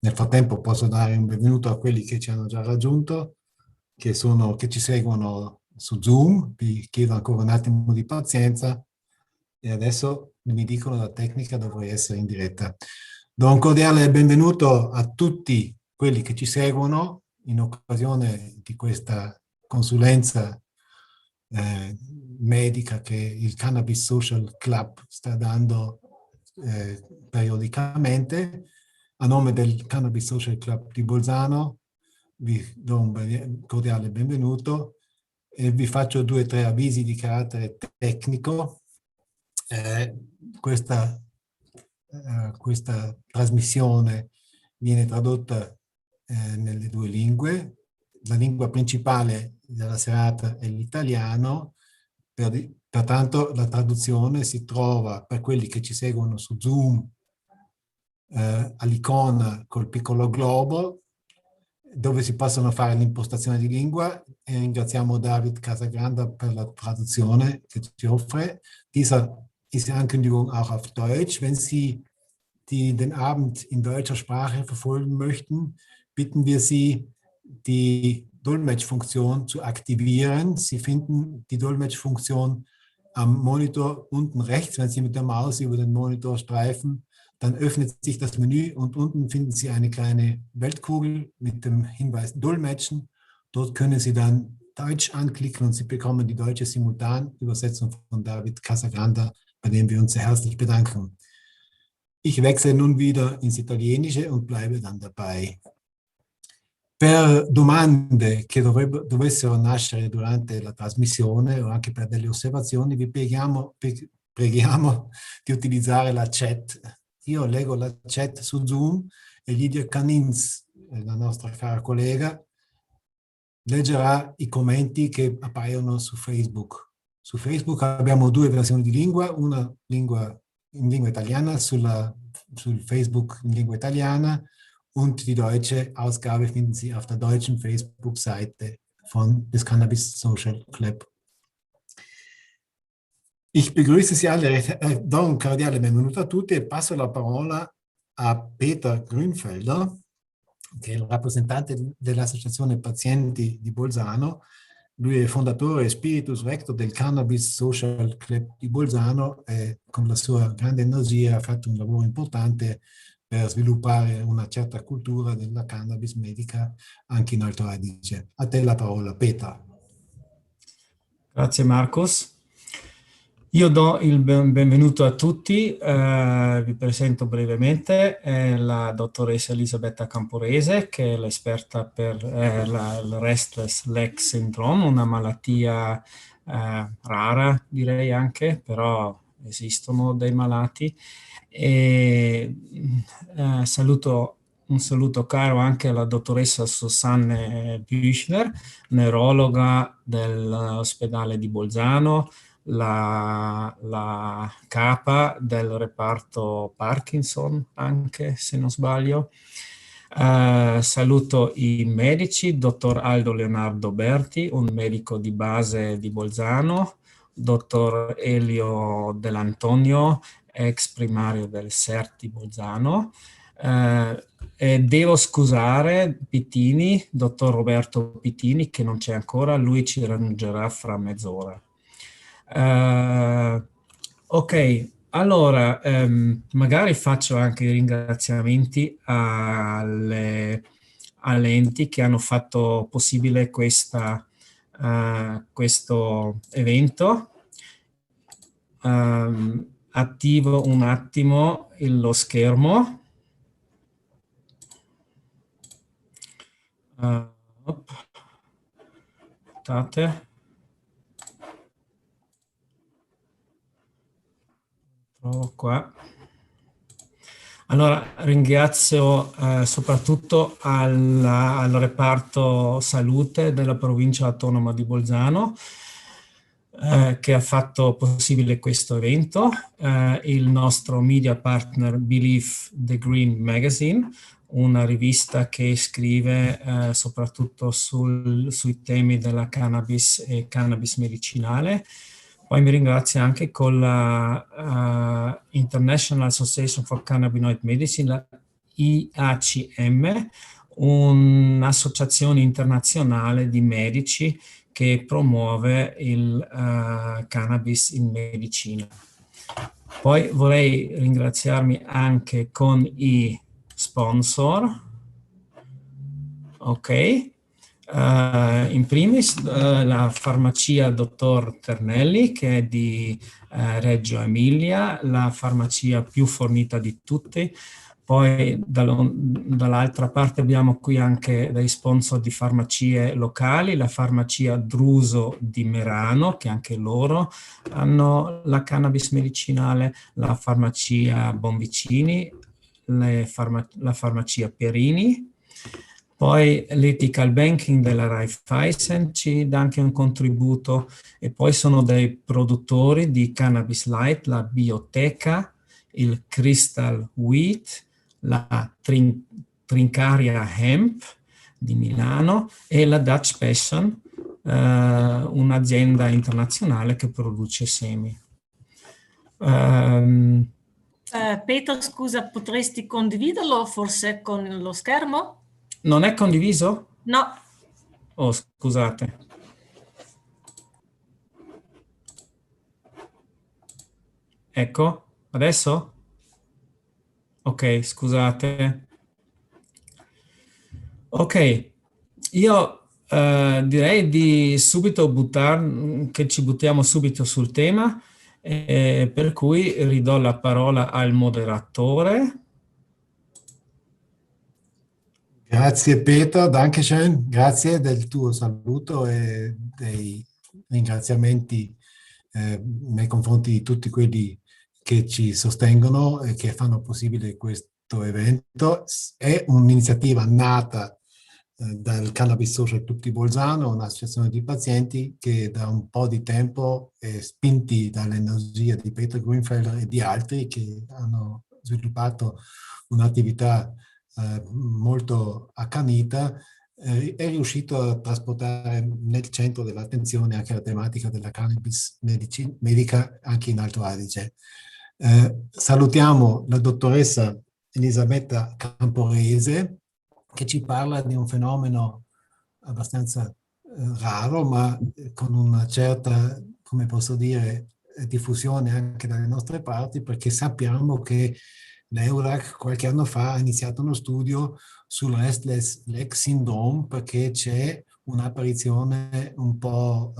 Nel frattempo posso dare un benvenuto a quelli che ci hanno già raggiunto, che ci seguono su Zoom. Vi chiedo ancora un attimo di pazienza e adesso mi dicono la tecnica dovrei essere in diretta. Do un cordiale benvenuto a tutti quelli che ci seguono in occasione di questa consulenza medica che il Cannabis Social Club sta dando periodicamente. A nome del Cannabis Social Club di Bolzano vi do un cordiale benvenuto e vi faccio 2 o 3 avvisi di carattere tecnico. Questa trasmissione viene tradotta nelle 2 lingue. La lingua principale della serata è l'italiano, pertanto la traduzione si trova per quelli che ci seguono su Zoom all'icona col piccolo globo dove si possono fare l'impostazione di lingua, e ringraziamo David Casagranda per la traduzione che ci offre. Dieser ist die Ankündigung auch auf Deutsch. Wenn Sie den Abend in deutscher Sprache verfolgen möchten, bitten wir Sie, die Dolmetschfunktion zu aktivieren. Sie finden die Dolmetschfunktion am Monitor unten rechts. Wenn Sie mit der Maus über den Monitor streifen, dann öffnet sich das Menü und unten finden Sie eine kleine Weltkugel mit dem Hinweis Dolmetschen. Dort können Sie dann Deutsch anklicken und Sie bekommen die deutsche Simultanübersetzung von David Casagranda, bei dem wir uns sehr herzlich bedanken. Ich wechsle nun wieder ins Italienische und bleibe dann dabei. Per domande che dovessero nascere durante la trasmissione o anche per delle osservazioni, vi preghiamo di utilizzare la chat. Io leggo la chat su Zoom e Lidia Canins, la nostra cara collega, leggerà i commenti che appaiono su Facebook. Su Facebook abbiamo 2 versioni di lingua, una lingua in lingua italiana sul Facebook in lingua italiana und die deutsche Ausgabe finden Sie auf der deutschen Facebook-Seite des Cannabis Social Club. Ich begrüße Sie alle, do un cordiale benvenuto a tutti e passo la parola a Peter Grünfelder, che è il rappresentante dell'Associazione Pazienti di Bolzano. Lui è fondatore e spiritus rector del Cannabis Social Club di Bolzano e con la sua grande energia ha fatto un lavoro importante per sviluppare una certa cultura della cannabis medica anche in Alto Adige. A te la parola, Peter. Grazie Marcos. Io do il benvenuto a tutti, vi presento brevemente la dottoressa Elisabetta Camporese, che è l'esperta per il Restless Leg Syndrome, una malattia rara direi anche, però esistono dei malati. E un saluto caro anche alla dottoressa Susanne Büchner, neurologa dell'ospedale di Bolzano, la capa del reparto Parkinson anche, se non sbaglio. Saluto i medici, dottor Aldo Leonardo Berti, un medico di base di Bolzano, dottor Elio Dell'Antonio, ex primario del SERT di Bolzano. E devo scusare Pittini, dottor Roberto Pittini, che non c'è ancora, lui ci raggiungerà fra mezz'ora. Ok, allora magari faccio anche i ringraziamenti alle enti che hanno fatto possibile questo evento. Attivo un attimo lo schermo. Aspettate. Provo qua. Allora ringrazio soprattutto al reparto salute della provincia autonoma di Bolzano che ha fatto possibile questo evento, il nostro media partner Believe the Green Magazine, una rivista che scrive soprattutto sui temi della cannabis e cannabis medicinale. Poi mi ringrazio anche con la International Association for Cannabinoid Medicine, la IACM, un'associazione internazionale di medici che promuove il cannabis in medicina. Poi vorrei ringraziarmi anche con i sponsor. Ok. In primis la farmacia Dottor Ternelli, che è di Reggio Emilia, la farmacia più fornita di tutti. Poi dall'altra parte abbiamo qui anche dei sponsor di farmacie locali, la farmacia Druso di Merano, che anche loro hanno la cannabis medicinale, la farmacia Bonvicini, la farmacia Perini. Poi l'ethical banking della Raiffeisen ci dà anche un contributo, e poi sono dei produttori di cannabis light, la Bioteca, il Crystal Wheat, la Trincaria Hemp di Milano e la Dutch Passion, un'azienda internazionale che produce semi. Peter, scusa, potresti condividerlo forse con lo schermo? Non è condiviso? No. Oh, scusate. Ecco, adesso? Ok, scusate. Ok, io direi di subito che ci buttiamo subito sul tema, per cui ridò la parola al moderatore. Grazie Peter, Dankeschön, grazie del tuo saluto e dei ringraziamenti nei confronti di tutti quelli che ci sostengono e che fanno possibile questo evento. È un'iniziativa nata dal Cannabis Social Club di Bolzano, un'associazione di pazienti che da un po' di tempo, spinti dall'energia di Peter Grünfelder e di altri che hanno sviluppato un'attività molto accanita, è riuscito a trasportare nel centro dell'attenzione anche la tematica della cannabis medica anche in Alto Adige. Salutiamo la dottoressa Elisabetta Camporese, che ci parla di un fenomeno abbastanza raro, ma con una certa, come posso dire, diffusione anche dalle nostre parti, perché sappiamo che l'EULAC qualche anno fa ha iniziato uno studio sul Restless Leg Syndrome, perché c'è un'apparizione un po',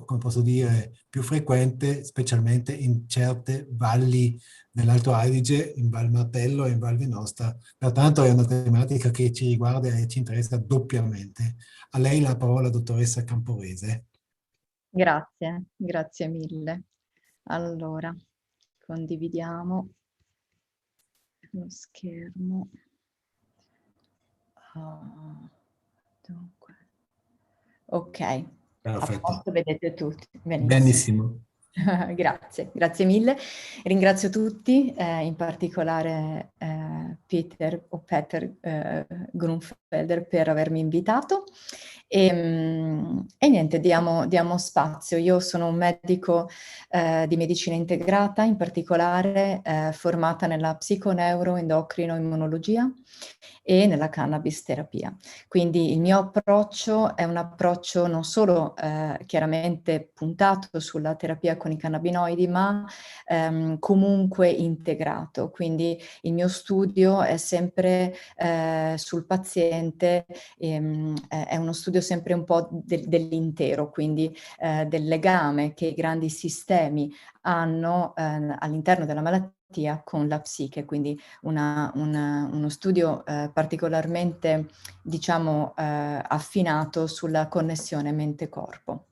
come posso dire, più frequente, specialmente in certe valli dell'Alto Adige, in Val Martello e in Val Venosta. Pertanto è una tematica che ci riguarda e ci interessa doppiamente. A lei la parola, dottoressa Camporese. Grazie, grazie mille. Allora, condividiamo lo schermo. Dunque. Ok, perfetto. A posto, vedete tutti. Benissimo. Grazie, grazie mille. Ringrazio tutti, in particolare Peter Grünfelder per avermi invitato. E niente, diamo spazio. Io sono un medico di medicina integrata, in particolare formata nella psiconeuroendocrino-immunologia e nella cannabis terapia. Quindi il mio approccio è un approccio non solo chiaramente puntato sulla terapia con i cannabinoidi, ma comunque integrato. Quindi il mio studio è sempre sul paziente, è uno studio sempre un po' dell'intero, quindi del legame che i grandi sistemi hanno all'interno della malattia con la psiche, quindi uno studio particolarmente, diciamo, affinato sulla connessione mente-corpo.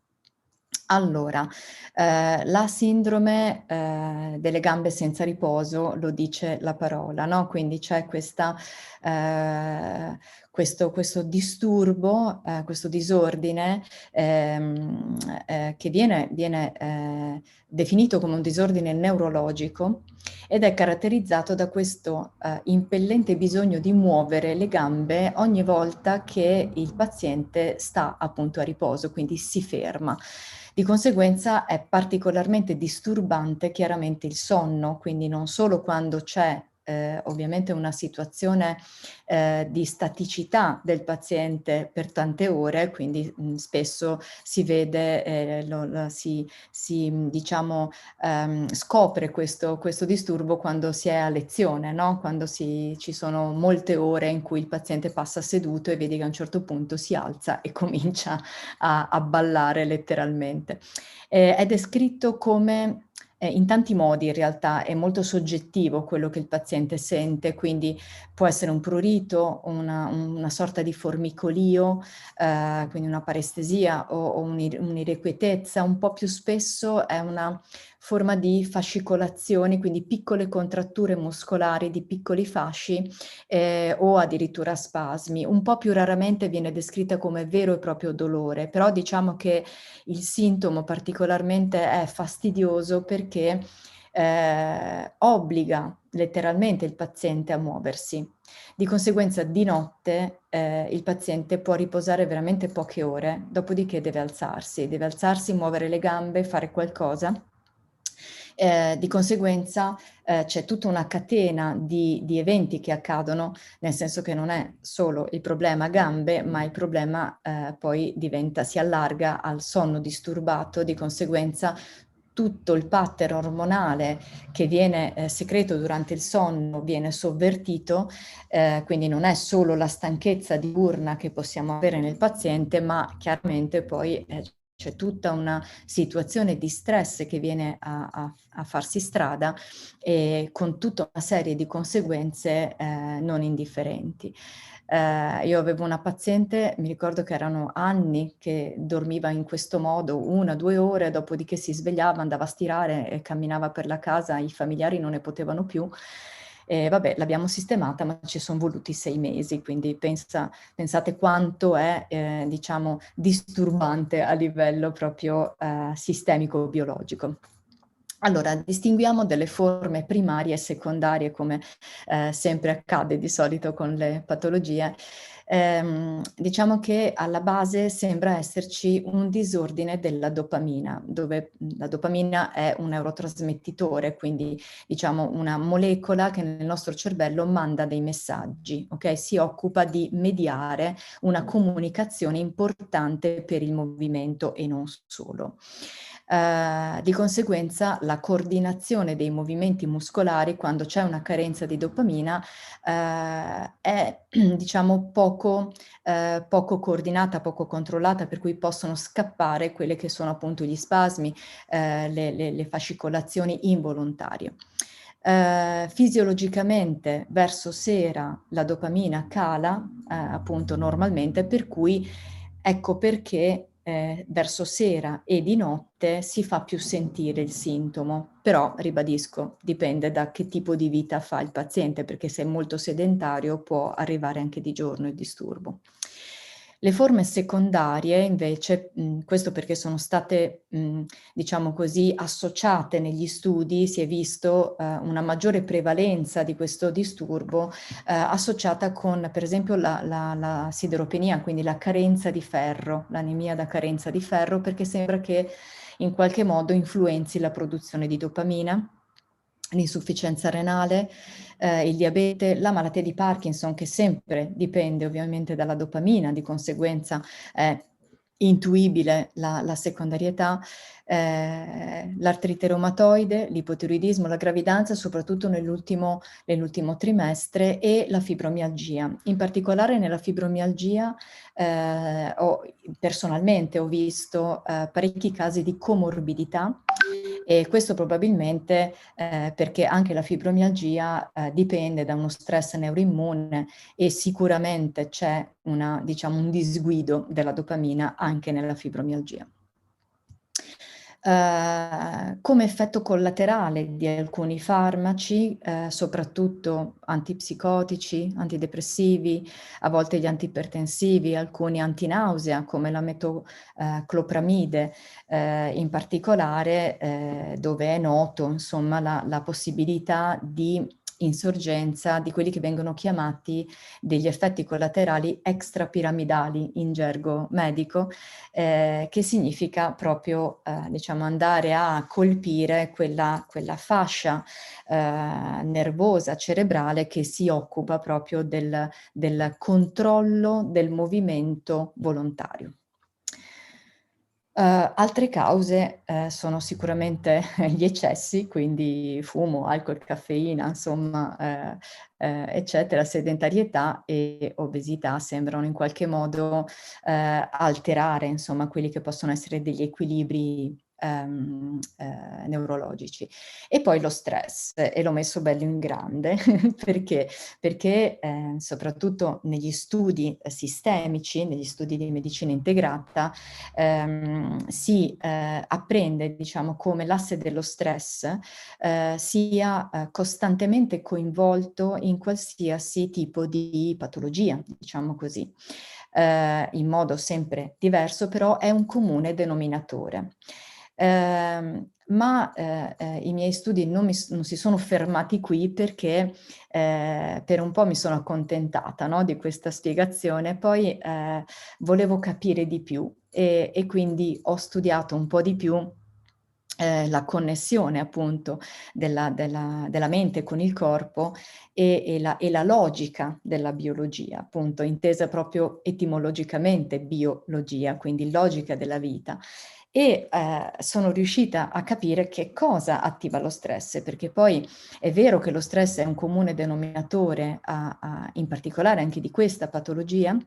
Allora, la sindrome delle gambe senza riposo lo dice la parola, no? Quindi c'è questo disturbo, questo disordine che viene definito come un disordine neurologico ed è caratterizzato da questo impellente bisogno di muovere le gambe ogni volta che il paziente sta appunto a riposo, quindi si ferma. Di conseguenza è particolarmente disturbante chiaramente il sonno, quindi non solo quando c'è ovviamente una situazione di staticità del paziente per tante ore, quindi spesso si vede, diciamo, scopre questo disturbo quando si è a lezione, no? Quando ci sono molte ore in cui il paziente passa seduto e vedi che a un certo punto si alza e comincia a ballare letteralmente. È descritto come in tanti modi in realtà, è molto soggettivo quello che il paziente sente, quindi può essere un prurito, una sorta di formicolio, quindi una parestesia o un'irrequietezza. Un po' più spesso è una forma di fascicolazioni, quindi piccole contratture muscolari di piccoli fasci o addirittura spasmi. Un po' più raramente viene descritta come vero e proprio dolore, però diciamo che il sintomo particolarmente è fastidioso perché obbliga letteralmente il paziente a muoversi. Di conseguenza di notte il paziente può riposare veramente poche ore, dopodiché deve alzarsi, muovere le gambe, fare qualcosa. Di conseguenza c'è tutta una catena di eventi che accadono, nel senso che non è solo il problema gambe, ma il problema poi si allarga al sonno disturbato, di conseguenza tutto il pattern ormonale che viene secreto durante il sonno viene sovvertito, quindi non è solo la stanchezza diurna che possiamo avere nel paziente, ma chiaramente poi c'è tutta una situazione di stress che viene a farsi strada e con tutta una serie di conseguenze non indifferenti. Io avevo una paziente, mi ricordo che erano anni che dormiva in questo modo, 1 o 2 ore, dopodiché si svegliava, andava a stirare e camminava per la casa, i familiari non ne potevano più. Vabbè, l'abbiamo sistemata, ma ci sono voluti 6 mesi, quindi pensate quanto è, diciamo, disturbante a livello proprio sistemico-biologico. Allora, distinguiamo delle forme primarie e secondarie, come sempre accade di solito con le patologie. Diciamo che alla base sembra esserci un disordine della dopamina, dove la dopamina è un neurotrasmettitore, quindi diciamo una molecola che nel nostro cervello manda dei messaggi, ok? Si occupa di mediare una comunicazione importante per il movimento e non solo. Di conseguenza la coordinazione dei movimenti muscolari quando c'è una carenza di dopamina è diciamo poco coordinata, poco controllata, per cui possono scappare quelle che sono appunto gli spasmi, le fascicolazioni involontarie. Fisiologicamente verso sera la dopamina cala appunto normalmente, per cui ecco perché verso sera e di notte si fa più sentire il sintomo, però ribadisco, dipende da che tipo di vita fa il paziente, perché se è molto sedentario può arrivare anche di giorno il disturbo. Le forme secondarie invece, questo perché sono state, diciamo così, associate negli studi, si è visto una maggiore prevalenza di questo disturbo associata con per esempio la sideropenia, quindi la carenza di ferro, l'anemia da carenza di ferro, perché sembra che in qualche modo influenzi la produzione di dopamina, l'insufficienza renale, il diabete, la malattia di Parkinson, che sempre dipende ovviamente dalla dopamina, di conseguenza è intuibile la secondarietà, l'artrite reumatoide, l'ipotiroidismo, la gravidanza, soprattutto nell'ultimo trimestre, e la fibromialgia. In particolare nella fibromialgia personalmente ho visto parecchi casi di comorbidità, e questo probabilmente perché anche la fibromialgia dipende da uno stress neuroimmune e sicuramente c'è diciamo, un disguido della dopamina anche nella fibromialgia. Come effetto collaterale di alcuni farmaci, soprattutto antipsicotici, antidepressivi, a volte gli antiipertensivi, alcuni antinausea come la metoclopramide, in particolare dove è noto insomma la possibilità di insorgenza di quelli che vengono chiamati degli effetti collaterali extrapiramidali in gergo medico, che significa proprio diciamo andare a colpire quella fascia nervosa cerebrale che si occupa proprio del controllo del movimento volontario. Altre cause sono sicuramente gli eccessi, quindi fumo, alcol, caffeina, insomma, eccetera, sedentarietà e obesità sembrano in qualche modo alterare, insomma, quelli che possono essere degli equilibri neurologici. E poi lo stress, e l'ho messo bello in grande, perché soprattutto negli studi sistemici, negli studi di medicina integrata, si apprende, diciamo, come l'asse dello stress sia costantemente coinvolto in qualsiasi tipo di patologia, diciamo così. In modo sempre diverso, però è un comune denominatore. Ma i miei studi non si sono fermati qui, perché per un po' mi sono accontentata, no, di questa spiegazione, poi volevo capire di più e quindi ho studiato un po' di più la connessione appunto della mente con il corpo e la logica della biologia, appunto intesa proprio etimologicamente biologia, quindi logica della vita. E sono riuscita a capire che cosa attiva lo stress, perché poi è vero che lo stress è un comune denominatore in particolare anche di questa patologia.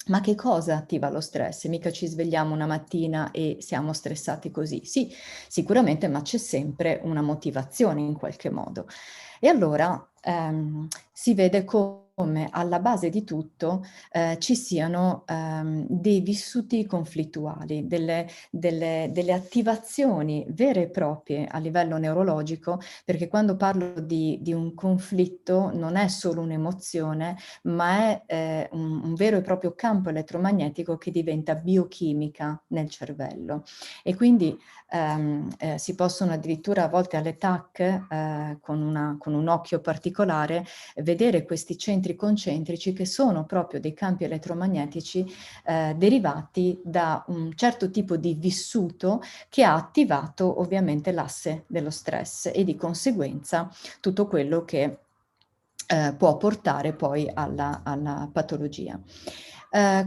Ma che cosa attiva lo stress? Mica ci svegliamo una mattina e siamo stressati così. Sì, sicuramente, ma c'è sempre una motivazione in qualche modo. E allora si vede come alla base di tutto ci siano dei vissuti conflittuali, delle attivazioni vere e proprie a livello neurologico, perché quando parlo di un conflitto non è solo un'emozione, ma è un vero e proprio campo elettromagnetico che diventa biochimica nel cervello. E quindi si possono addirittura a volte alle TAC, con un occhio particolare, vedere questi centri concentrici che sono proprio dei campi elettromagnetici derivati da un certo tipo di vissuto che ha attivato ovviamente l'asse dello stress e di conseguenza tutto quello che può portare poi alla patologia.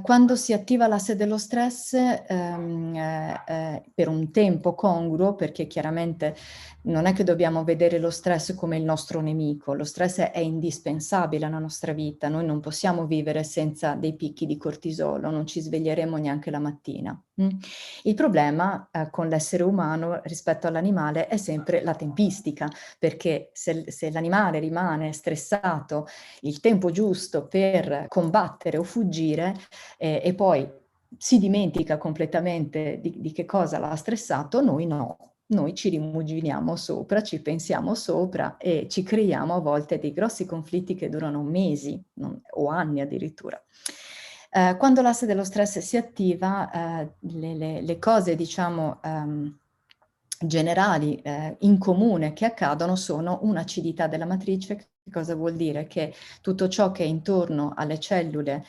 Quando si attiva l'asse dello stress per un tempo congruo, perché chiaramente non è che dobbiamo vedere lo stress come il nostro nemico, lo stress è indispensabile alla nostra vita, noi non possiamo vivere senza dei picchi di cortisolo, non ci sveglieremo neanche la mattina. Il problema con l'essere umano rispetto all'animale è sempre la tempistica, perché se l'animale rimane stressato il tempo giusto per combattere o fuggire e poi si dimentica completamente di che cosa l'ha stressato, noi no. Noi ci rimuginiamo sopra, ci pensiamo sopra e ci creiamo a volte dei grossi conflitti che durano mesi o anni addirittura. Quando l'asse dello stress si attiva, le cose, diciamo, generali in comune che accadono sono un'acidità della matrice. Che cosa vuol dire? Che tutto ciò che è intorno alle cellule,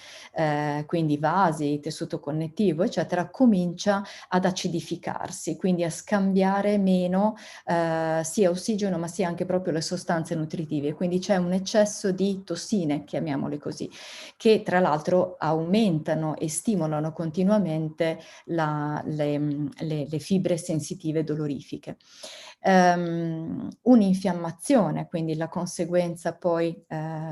quindi vasi, tessuto connettivo, eccetera, comincia ad acidificarsi, quindi a scambiare meno sia ossigeno ma sia anche proprio le sostanze nutritive. Quindi c'è un eccesso di tossine, chiamiamole così, che tra l'altro aumentano e stimolano continuamente le fibre sensitive dolorifiche. Un'infiammazione, quindi la conseguenza poi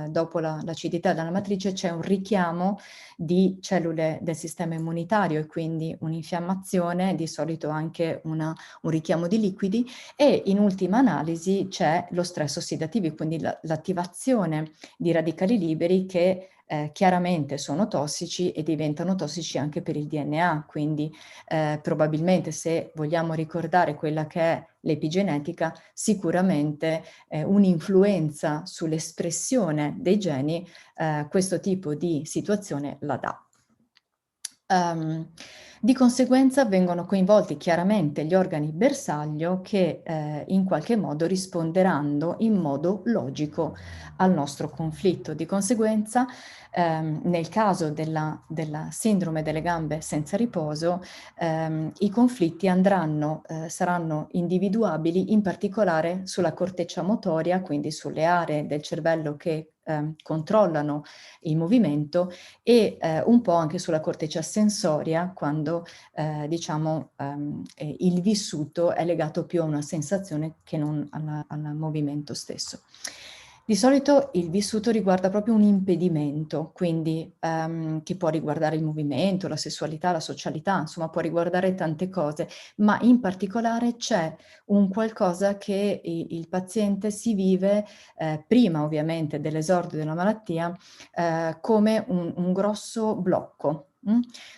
dopo l'acidità della matrice c'è un richiamo di cellule del sistema immunitario e quindi un'infiammazione, di solito anche un richiamo di liquidi e in ultima analisi c'è lo stress ossidativo, quindi l'attivazione di radicali liberi che chiaramente sono tossici e diventano tossici anche per il DNA, quindi probabilmente se vogliamo ricordare quella che è l'epigenetica, sicuramente un'influenza sull'espressione dei geni questo tipo di situazione la dà. Di conseguenza vengono coinvolti chiaramente gli organi bersaglio che in qualche modo risponderanno in modo logico al nostro conflitto. Di conseguenza, nel caso della sindrome delle gambe senza riposo, i conflitti saranno individuabili in particolare sulla corteccia motoria, quindi sulle aree del cervello che controllano il movimento, e un po' anche sulla corteccia sensoria, quando il vissuto è legato più a una sensazione che non al movimento stesso. Di solito il vissuto riguarda proprio un impedimento, quindi che può riguardare il movimento, la sessualità, la socialità, insomma può riguardare tante cose, ma in particolare c'è un qualcosa che il paziente si vive prima ovviamente dell'esordio della malattia come un grosso blocco.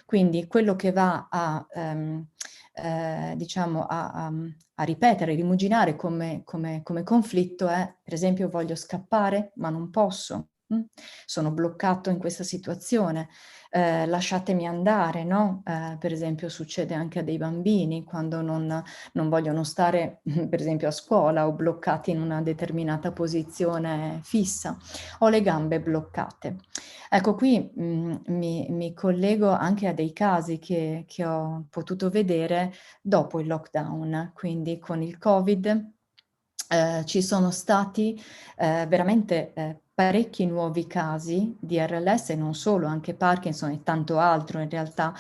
Quindi quello che va a ripetere, rimuginare come conflitto è, per esempio, voglio scappare ma non posso, sono bloccato in questa situazione, lasciatemi andare, no? Per esempio succede anche a dei bambini quando non vogliono stare, per esempio, a scuola o bloccati in una determinata posizione fissa, o le gambe bloccate. Ecco, qui mi collego anche a dei casi che ho potuto vedere dopo il lockdown, quindi con il Covid ci sono stati veramente parecchi nuovi casi di RLS, e non solo, anche Parkinson e tanto altro in realtà.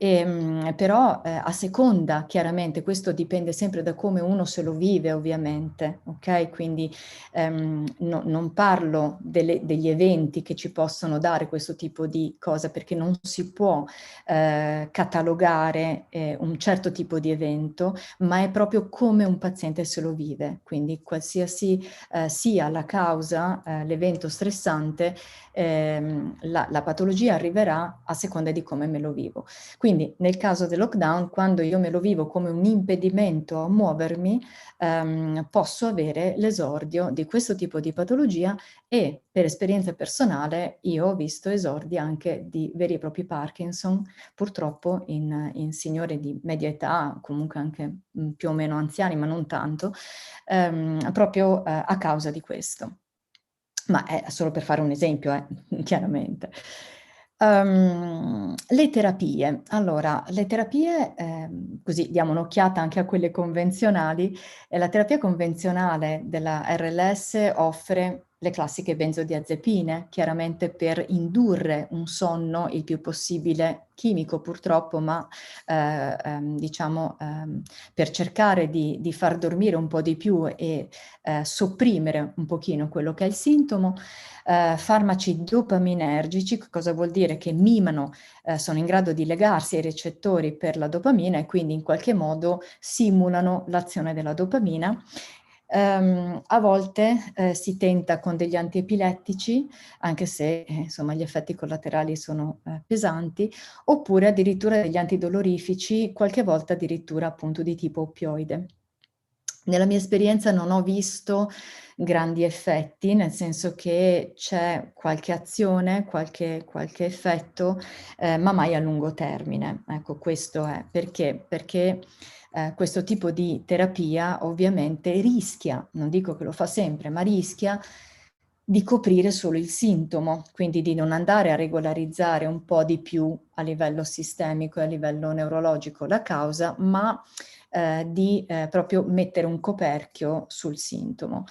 Però a seconda, chiaramente, questo dipende sempre da come uno se lo vive ovviamente, ok? Quindi non parlo degli eventi che ci possono dare questo tipo di cosa, perché non si può catalogare un certo tipo di evento, ma è proprio come un paziente se lo vive. Quindi qualsiasi sia la causa, l'evento stressante, la patologia arriverà a seconda di come me lo vivo. Quindi nel caso del lockdown, quando io me lo vivo come un impedimento a muovermi, posso avere l'esordio di questo tipo di patologia, e per esperienza personale io ho visto esordi anche di veri e propri Parkinson, purtroppo in signori di media età, comunque anche più o meno anziani, ma non tanto, proprio a causa di questo. Ma è solo per fare un esempio, chiaramente. Le terapie. Allora, le terapie, così diamo un'occhiata anche a quelle convenzionali. La terapia convenzionale della RLS offre le classiche benzodiazepine, chiaramente per indurre un sonno il più possibile chimico purtroppo, ma per cercare di far dormire un po' di più e sopprimere un pochino quello che è il sintomo. Farmaci dopaminergici, cosa vuol dire? Che mimano, sono in grado di legarsi ai recettori per la dopamina e quindi in qualche modo simulano l'azione della dopamina. A volte si tenta con degli antiepilettici, anche se insomma gli effetti collaterali sono pesanti, oppure addirittura degli antidolorifici, qualche volta addirittura appunto di tipo oppioide. Nella mia esperienza non ho visto grandi effetti, nel senso che c'è qualche azione, qualche effetto, ma mai a lungo termine. Ecco, questo è perché? Perché questo tipo di terapia ovviamente rischia, non dico che lo fa sempre, ma rischia di coprire solo il sintomo, quindi di non andare a regolarizzare un po' di più a livello sistemico e a livello neurologico la causa, ma di proprio mettere un coperchio sul sintomo.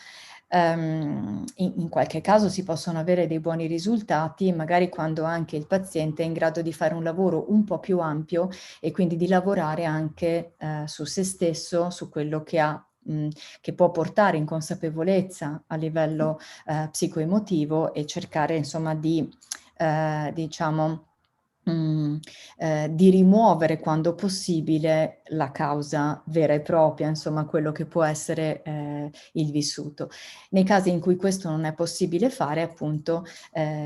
In qualche caso si possono avere dei buoni risultati, magari quando anche il paziente è in grado di fare un lavoro un po' più ampio e quindi di lavorare anche su se stesso, su quello che ha, che può portare in consapevolezza a livello psicoemotivo, e cercare insomma di di rimuovere quando possibile la causa vera e propria, insomma quello che può essere il vissuto. Nei casi in cui questo non è possibile fare, appunto,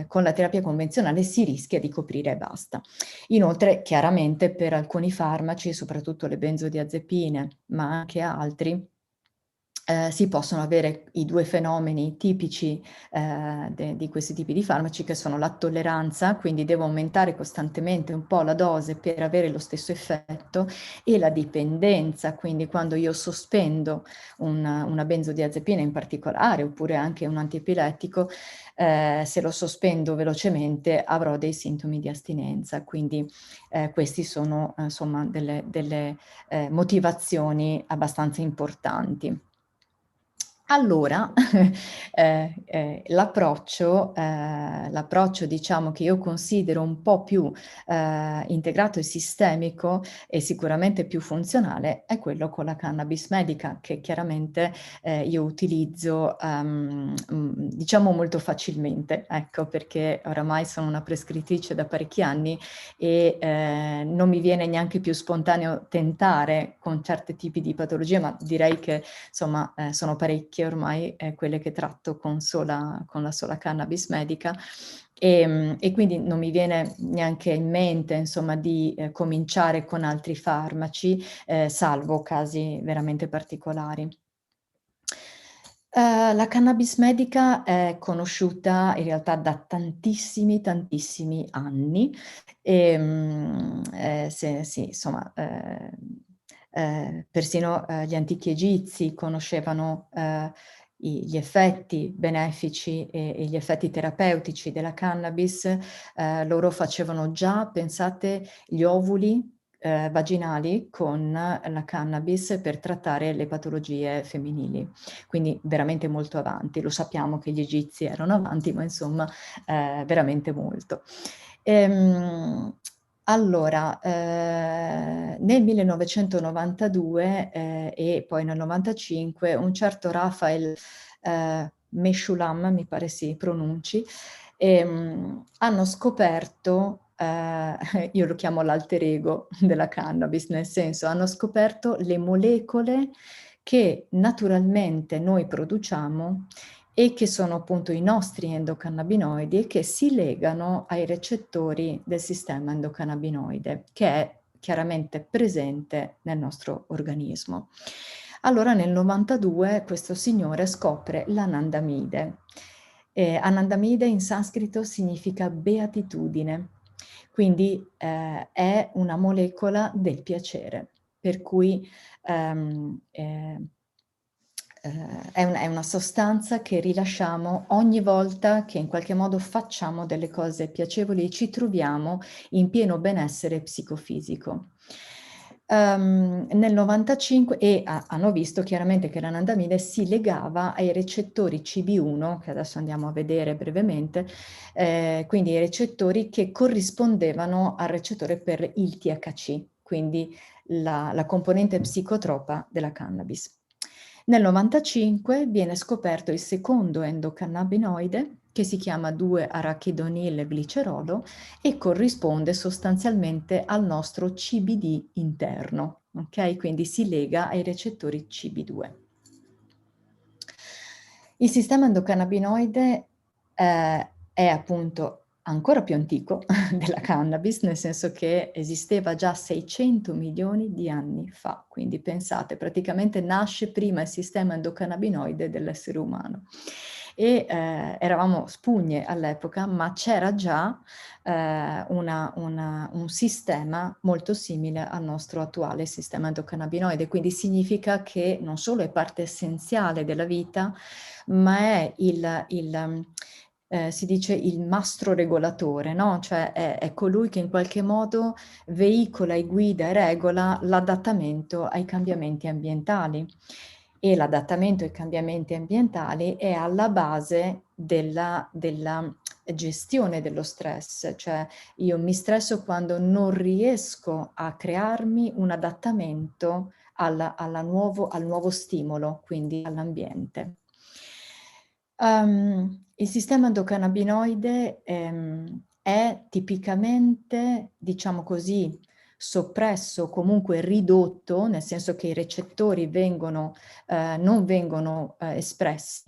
con la terapia convenzionale si rischia di coprire e basta. Inoltre, chiaramente per alcuni farmaci, soprattutto le benzodiazepine, ma anche altri, si possono avere i due fenomeni tipici di questi tipi di farmaci, che sono la tolleranza, quindi devo aumentare costantemente un po' la dose per avere lo stesso effetto, e la dipendenza, quindi quando io sospendo una benzodiazepina in particolare, oppure anche un antiepilettico, se lo sospendo velocemente avrò dei sintomi di astinenza. Quindi questi sono insomma delle motivazioni abbastanza importanti. Allora, l'approccio diciamo che io considero un po' più integrato e sistemico e sicuramente più funzionale è quello con la cannabis medica, che chiaramente io utilizzo diciamo molto facilmente, ecco, perché oramai sono una prescrittrice da parecchi anni e non mi viene neanche più spontaneo tentare con certi tipi di patologie, ma direi che insomma sono parecchie ormai quelle che tratto con la sola cannabis medica, e quindi non mi viene neanche in mente insomma di cominciare con altri farmaci, salvo casi veramente particolari. La cannabis medica è conosciuta in realtà da tantissimi tantissimi anni, sì, insomma, persino gli antichi egizi conoscevano gli effetti benefici e gli effetti terapeutici della cannabis. Loro facevano già, pensate, gli ovuli vaginali con la cannabis per trattare le patologie femminili, quindi veramente molto avanti. Lo sappiamo che gli egizi erano avanti, ma insomma veramente molto. Allora, nel 1992 e poi nel 95 un certo Raphael Mechoulam, mi pare si pronunci, hanno scoperto, io lo chiamo l'alter ego della cannabis, nel senso hanno scoperto le molecole che naturalmente noi produciamo e che sono appunto i nostri endocannabinoidi e che si legano ai recettori del sistema endocannabinoide, che è chiaramente presente nel nostro organismo. Allora nel 92 questo signore scopre l'anandamide. Anandamide in sanscrito significa beatitudine, quindi è una molecola del piacere, per cui è una sostanza che rilasciamo ogni volta che in qualche modo facciamo delle cose piacevoli e ci troviamo in pieno benessere psicofisico. Nel 95 hanno visto chiaramente che l'anandamide si legava ai recettori CB1, che adesso andiamo a vedere brevemente, quindi i recettori che corrispondevano al recettore per il THC, quindi la componente psicotropa della cannabis. Nel 95 viene scoperto il secondo endocannabinoide, che si chiama 2-arachidonil-glicerolo e corrisponde sostanzialmente al nostro CBD interno, ok? Quindi si lega ai recettori CB2. Il sistema endocannabinoide è appunto ancora più antico della cannabis, nel senso che esisteva già 600 milioni di anni fa, quindi pensate, praticamente nasce prima il sistema endocannabinoide dell'essere umano. E eravamo spugne all'epoca, ma c'era già un sistema molto simile al nostro attuale sistema endocannabinoide, quindi significa che non solo è parte essenziale della vita, ma è si dice il mastro regolatore, no? Cioè è colui che in qualche modo veicola e guida e regola l'adattamento ai cambiamenti ambientali. E l'adattamento ai cambiamenti ambientali è alla base della gestione dello stress, cioè io mi stresso quando non riesco a crearmi un adattamento al nuovo stimolo, quindi all'ambiente. Il sistema endocannabinoide è tipicamente, diciamo così, soppresso o comunque ridotto, nel senso che i recettori non vengono espressi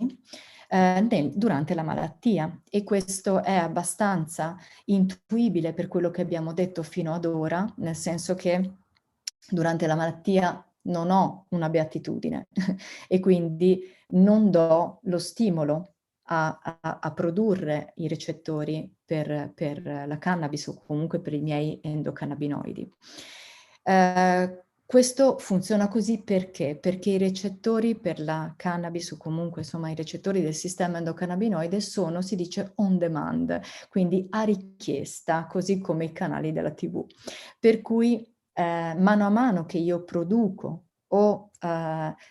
durante la malattia, e questo è abbastanza intuibile per quello che abbiamo detto fino ad ora, nel senso che durante la malattia non ho una beatitudine e quindi non do lo stimolo a produrre i recettori per la cannabis o comunque per i miei endocannabinoidi. Questo funziona così perché? Perché i recettori per la cannabis o comunque insomma i recettori del sistema endocannabinoide sono, si dice, on demand, quindi a richiesta, così come i canali della TV. Per cui mano a mano che io produco o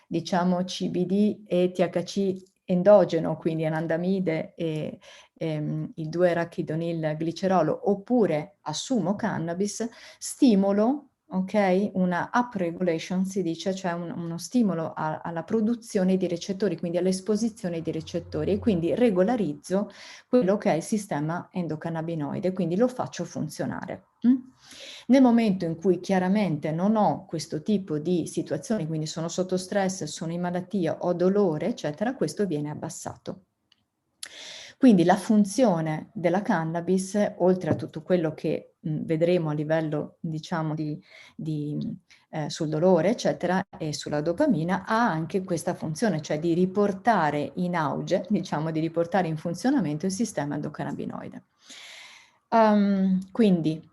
diciamo CBD e THC endogeno, quindi anandamide e il 2-arachidonil glicerolo, oppure assumo cannabis, stimolo, ok, una upregulation si dice, cioè uno stimolo alla produzione di recettori, quindi all'esposizione di recettori, e quindi regolarizzo quello che è il sistema endocannabinoide, quindi lo faccio funzionare. Nel momento in cui chiaramente non ho questo tipo di situazioni, quindi sono sotto stress, sono in malattia, ho dolore, eccetera, questo viene abbassato. Quindi la funzione della cannabis, oltre a tutto quello che vedremo a livello, diciamo, sul dolore, eccetera, e sulla dopamina, ha anche questa funzione, cioè di riportare in auge, diciamo, di riportare in funzionamento il sistema endocannabinoide. Quindi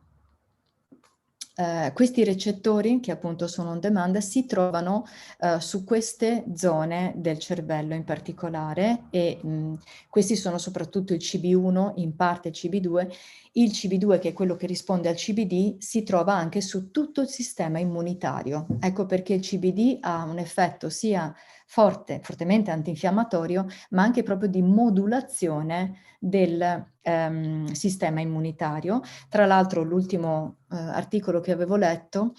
questi recettori, che appunto sono on demand, si trovano su queste zone del cervello in particolare, e questi sono soprattutto il CB1, in parte il CB2. Il CB2, che è quello che risponde al CBD, si trova anche su tutto il sistema immunitario. Ecco perché il CBD ha un effetto sia fortemente antinfiammatorio, ma anche proprio di modulazione del sistema immunitario. Tra l'altro l'ultimo articolo che avevo letto,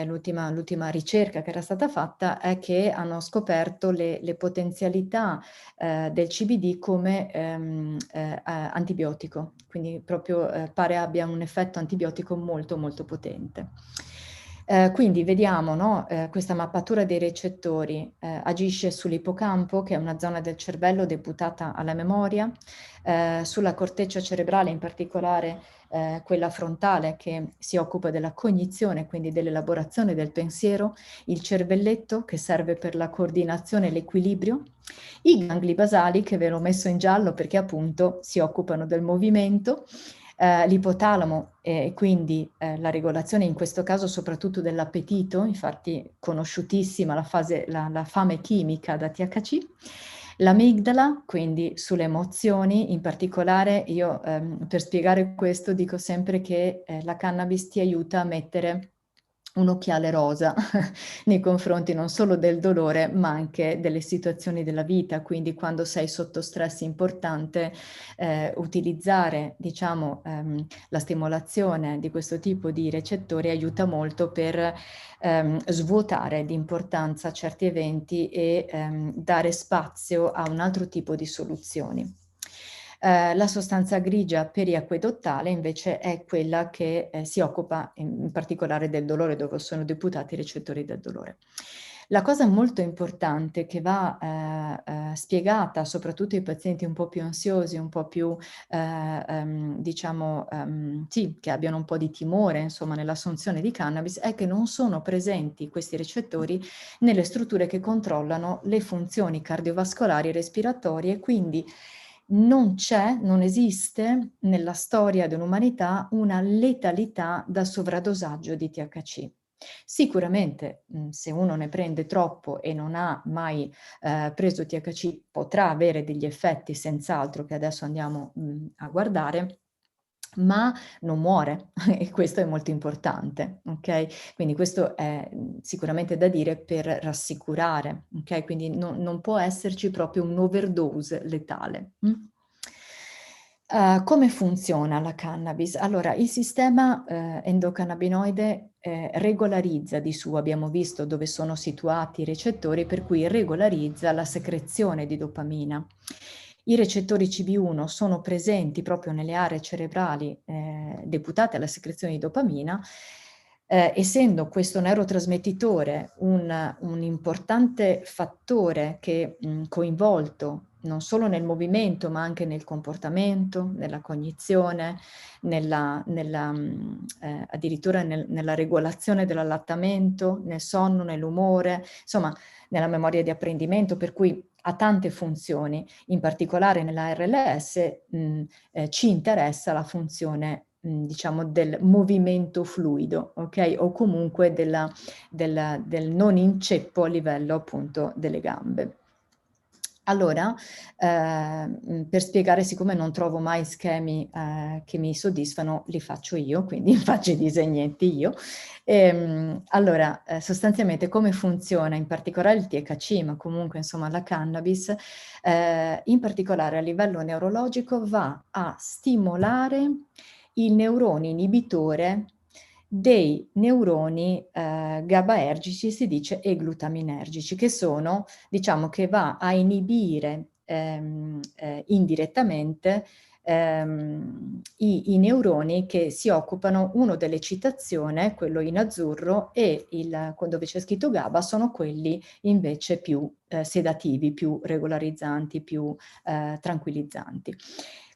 l'ultima ricerca che era stata fatta, è che hanno scoperto le potenzialità del CBD come antibiotico, quindi proprio pare abbia un effetto antibiotico molto molto potente. Quindi vediamo, no? Questa mappatura dei recettori agisce sull'ippocampo, che è una zona del cervello deputata alla memoria, sulla corteccia cerebrale, in particolare quella frontale che si occupa della cognizione, quindi dell'elaborazione del pensiero, il cervelletto che serve per la coordinazione e l'equilibrio, i gangli basali che ve l'ho messo in giallo perché appunto si occupano del movimento, l'ipotalamo e quindi la regolazione in questo caso soprattutto dell'appetito, infatti conosciutissima la fame chimica da THC, l'amigdala, quindi sulle emozioni, in particolare io per spiegare questo dico sempre che la cannabis ti aiuta a mettere un occhiale rosa nei confronti non solo del dolore ma anche delle situazioni della vita, quindi quando sei sotto stress importante utilizzare diciamo la stimolazione di questo tipo di recettori aiuta molto per svuotare di importanza certi eventi e dare spazio a un altro tipo di soluzioni. La sostanza grigia periacquedottale invece è quella che si occupa in particolare del dolore, dove sono deputati i recettori del dolore. La cosa molto importante che va spiegata soprattutto ai pazienti un po' più ansiosi, un po' più diciamo sì, che abbiano un po' di timore insomma nell'assunzione di cannabis, è che non sono presenti questi recettori nelle strutture che controllano le funzioni cardiovascolari e respiratorie, quindi non esiste nella storia dell'umanità una letalità da sovradosaggio di THC. Sicuramente se uno ne prende troppo e non ha mai preso THC potrà avere degli effetti senz'altro che adesso andiamo a guardare, ma non muore e questo è molto importante, ok? Quindi questo è sicuramente da dire per rassicurare, ok? Quindi non può esserci proprio un'overdose letale. Come funziona la cannabis? Allora, il sistema endocannabinoide regolarizza di suo, abbiamo visto dove sono situati i recettori, per cui regolarizza la secrezione di dopamina. I recettori CB1 sono presenti proprio nelle aree cerebrali deputate alla secrezione di dopamina, essendo questo neurotrasmettitore un importante fattore che coinvolto non solo nel movimento, ma anche nel comportamento, nella cognizione, addirittura nella regolazione dell'allattamento, nel sonno, nell'umore, insomma, nella memoria di apprendimento, per cui ha tante funzioni. In particolare nella RLS ci interessa la funzione diciamo del movimento fluido, ok? O comunque del non inceppo a livello appunto delle gambe. Allora, per spiegare, siccome non trovo mai schemi che mi soddisfano, li faccio io, quindi faccio i disegnetti io. Allora, sostanzialmente come funziona in particolare il THC, ma comunque insomma la cannabis, in particolare a livello neurologico va a stimolare il neurone inibitore dei neuroni GABAergici, si dice, e glutaminergici, che sono, diciamo, che va a inibire indirettamente i neuroni che si occupano, uno dell'eccitazione, quello in azzurro, e dove c'è scritto GABA sono quelli invece più sedativi, più regolarizzanti, più tranquillizzanti.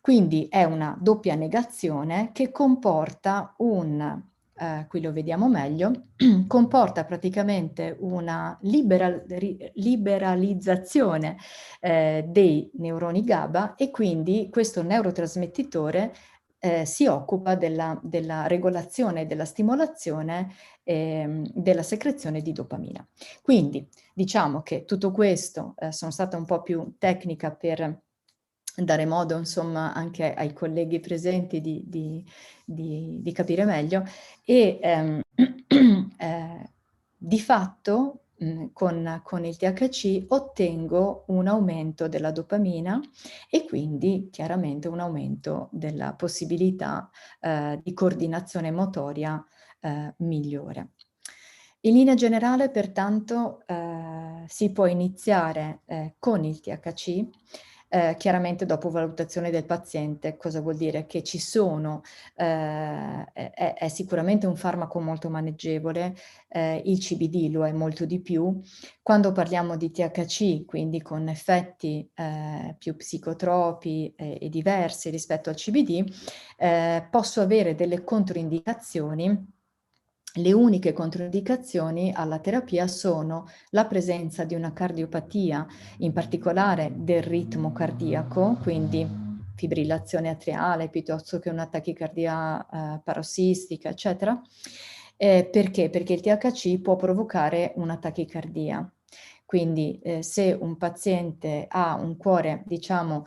Quindi è una doppia negazione che comporta qui lo vediamo meglio, comporta praticamente una liberalizzazione dei neuroni GABA, e quindi questo neurotrasmettitore si occupa della regolazione e della stimolazione della secrezione di dopamina. Quindi diciamo che tutto questo sono stata un po' più tecnica per dare modo insomma anche ai colleghi presenti di capire meglio, e di fatto con il THC ottengo un aumento della dopamina e quindi chiaramente un aumento della possibilità di coordinazione motoria migliore. In linea generale, pertanto, si può iniziare con il THC, chiaramente dopo valutazione del paziente. Cosa vuol dire? Che ci sono, è sicuramente un farmaco molto maneggevole, il CBD lo è molto di più. Quando parliamo di THC, quindi con effetti più psicotropi e diversi rispetto al CBD, posso avere delle controindicazioni. Le uniche controindicazioni alla terapia sono la presenza di una cardiopatia, in particolare del ritmo cardiaco, quindi fibrillazione atriale piuttosto che una tachicardia parossistica, eccetera. Perché? Perché il THC può provocare una tachicardia. Quindi se un paziente ha un cuore, diciamo,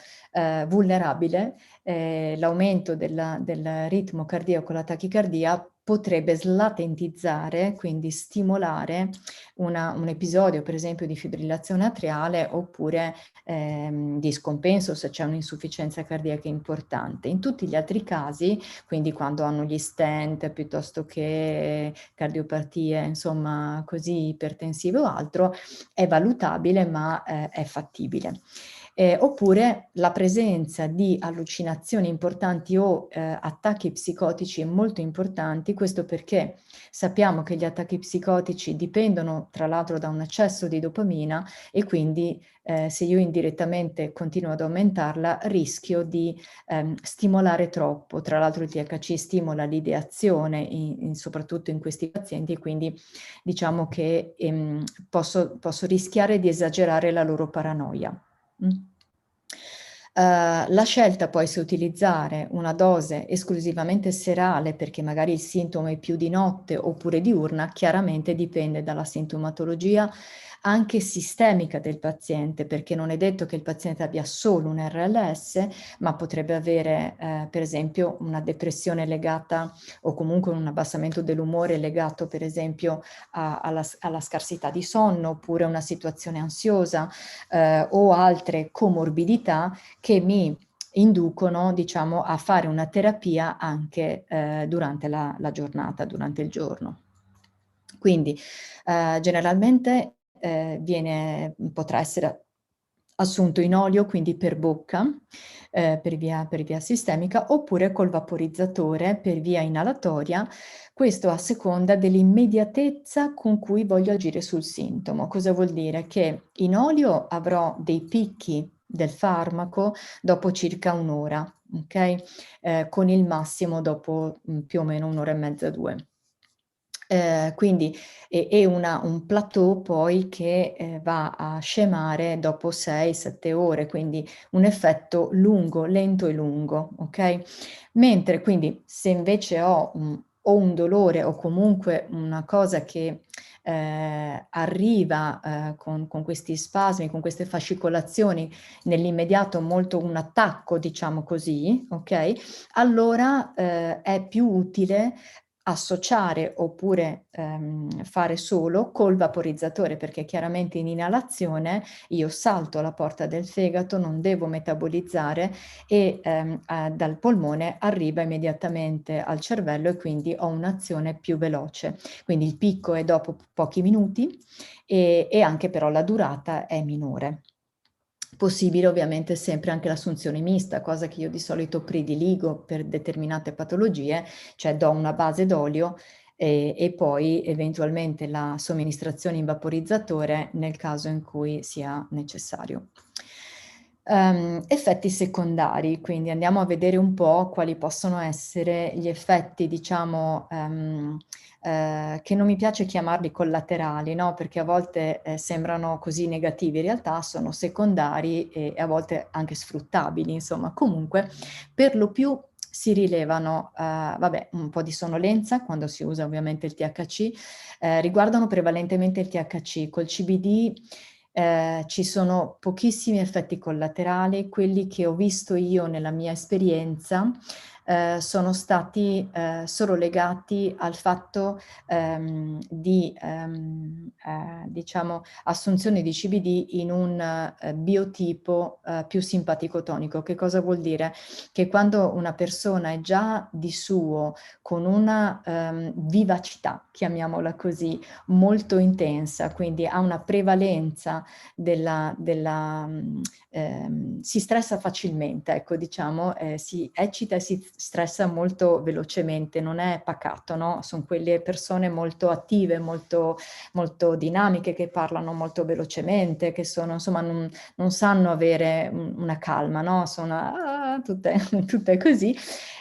vulnerabile, l'aumento del ritmo cardiaco, la tachicardia, potrebbe slatentizzare, quindi stimolare un episodio, per esempio, di fibrillazione atriale, oppure di scompenso se c'è un'insufficienza cardiaca importante. In tutti gli altri casi, quindi quando hanno gli stent, piuttosto che cardiopatie, insomma, così ipertensive o altro, è valutabile, ma è fattibile. Oppure la presenza di allucinazioni importanti o attacchi psicotici molto importanti. Questo perché sappiamo che gli attacchi psicotici dipendono tra l'altro da un eccesso di dopamina, e quindi se io indirettamente continuo ad aumentarla rischio di stimolare troppo. Tra l'altro il THC stimola l'ideazione soprattutto in questi pazienti, e quindi diciamo che posso rischiare di esagerare la loro paranoia. La scelta poi se utilizzare una dose esclusivamente serale, perché magari il sintomo è più di notte oppure diurna, chiaramente dipende dalla sintomatologia anche sistemica del paziente, perché non è detto che il paziente abbia solo un RLS, ma potrebbe avere per esempio una depressione legata, o comunque un abbassamento dell'umore legato per esempio alla scarsità di sonno, oppure una situazione ansiosa o altre comorbidità che mi inducono, diciamo, a fare una terapia anche durante la giornata, durante il giorno. Quindi generalmente potrà essere assunto in olio, quindi per bocca, per via sistemica, oppure col vaporizzatore per via inalatoria, questo a seconda dell'immediatezza con cui voglio agire sul sintomo. Cosa vuol dire? Che in olio avrò dei picchi del farmaco dopo circa un'ora, ok? Con il massimo dopo più o meno un'ora e mezza, 2. Quindi è un plateau poi che va a scemare dopo 6-7 ore, quindi un effetto lungo, lento e lungo, ok? Mentre quindi se invece ho un dolore o comunque una cosa che arriva con questi spasmi, con queste fascicolazioni nell'immediato, molto un attacco, diciamo così, ok? Allora è più utile associare oppure fare solo col vaporizzatore, perché chiaramente in inalazione io salto la porta del fegato, non devo metabolizzare e dal polmone arriva immediatamente al cervello e quindi ho un'azione più veloce. Quindi il picco è dopo pochi minuti e anche però la durata è minore. Possibile ovviamente sempre anche l'assunzione mista, cosa che io di solito prediligo per determinate patologie, cioè do una base d'olio e poi eventualmente la somministrazione in vaporizzatore nel caso in cui sia necessario. Effetti secondari, quindi andiamo a vedere un po' quali possono essere gli effetti, diciamo, che non mi piace chiamarli collaterali, no? Perché a volte sembrano così negativi, in realtà sono secondari e a volte anche sfruttabili, insomma. Comunque, per lo più si rilevano, vabbè, un po' di sonnolenza quando si usa ovviamente il THC, riguardano prevalentemente il THC, col CBD ci sono pochissimi effetti collaterali, quelli che ho visto io nella mia esperienza sono stati solo legati al fatto di diciamo assunzione di CBD in un biotipo più simpatico-tonico. Che cosa vuol dire? Che quando una persona è già di suo con una vivacità, chiamiamola così, molto intensa, quindi ha una prevalenza si stressa facilmente, ecco, diciamo, si eccita e si stressa molto velocemente, non è pacato, no? Sono quelle persone molto attive, molto, molto dinamiche, che parlano molto velocemente, che sono, insomma, non sanno avere una calma, no? Sono tutte così.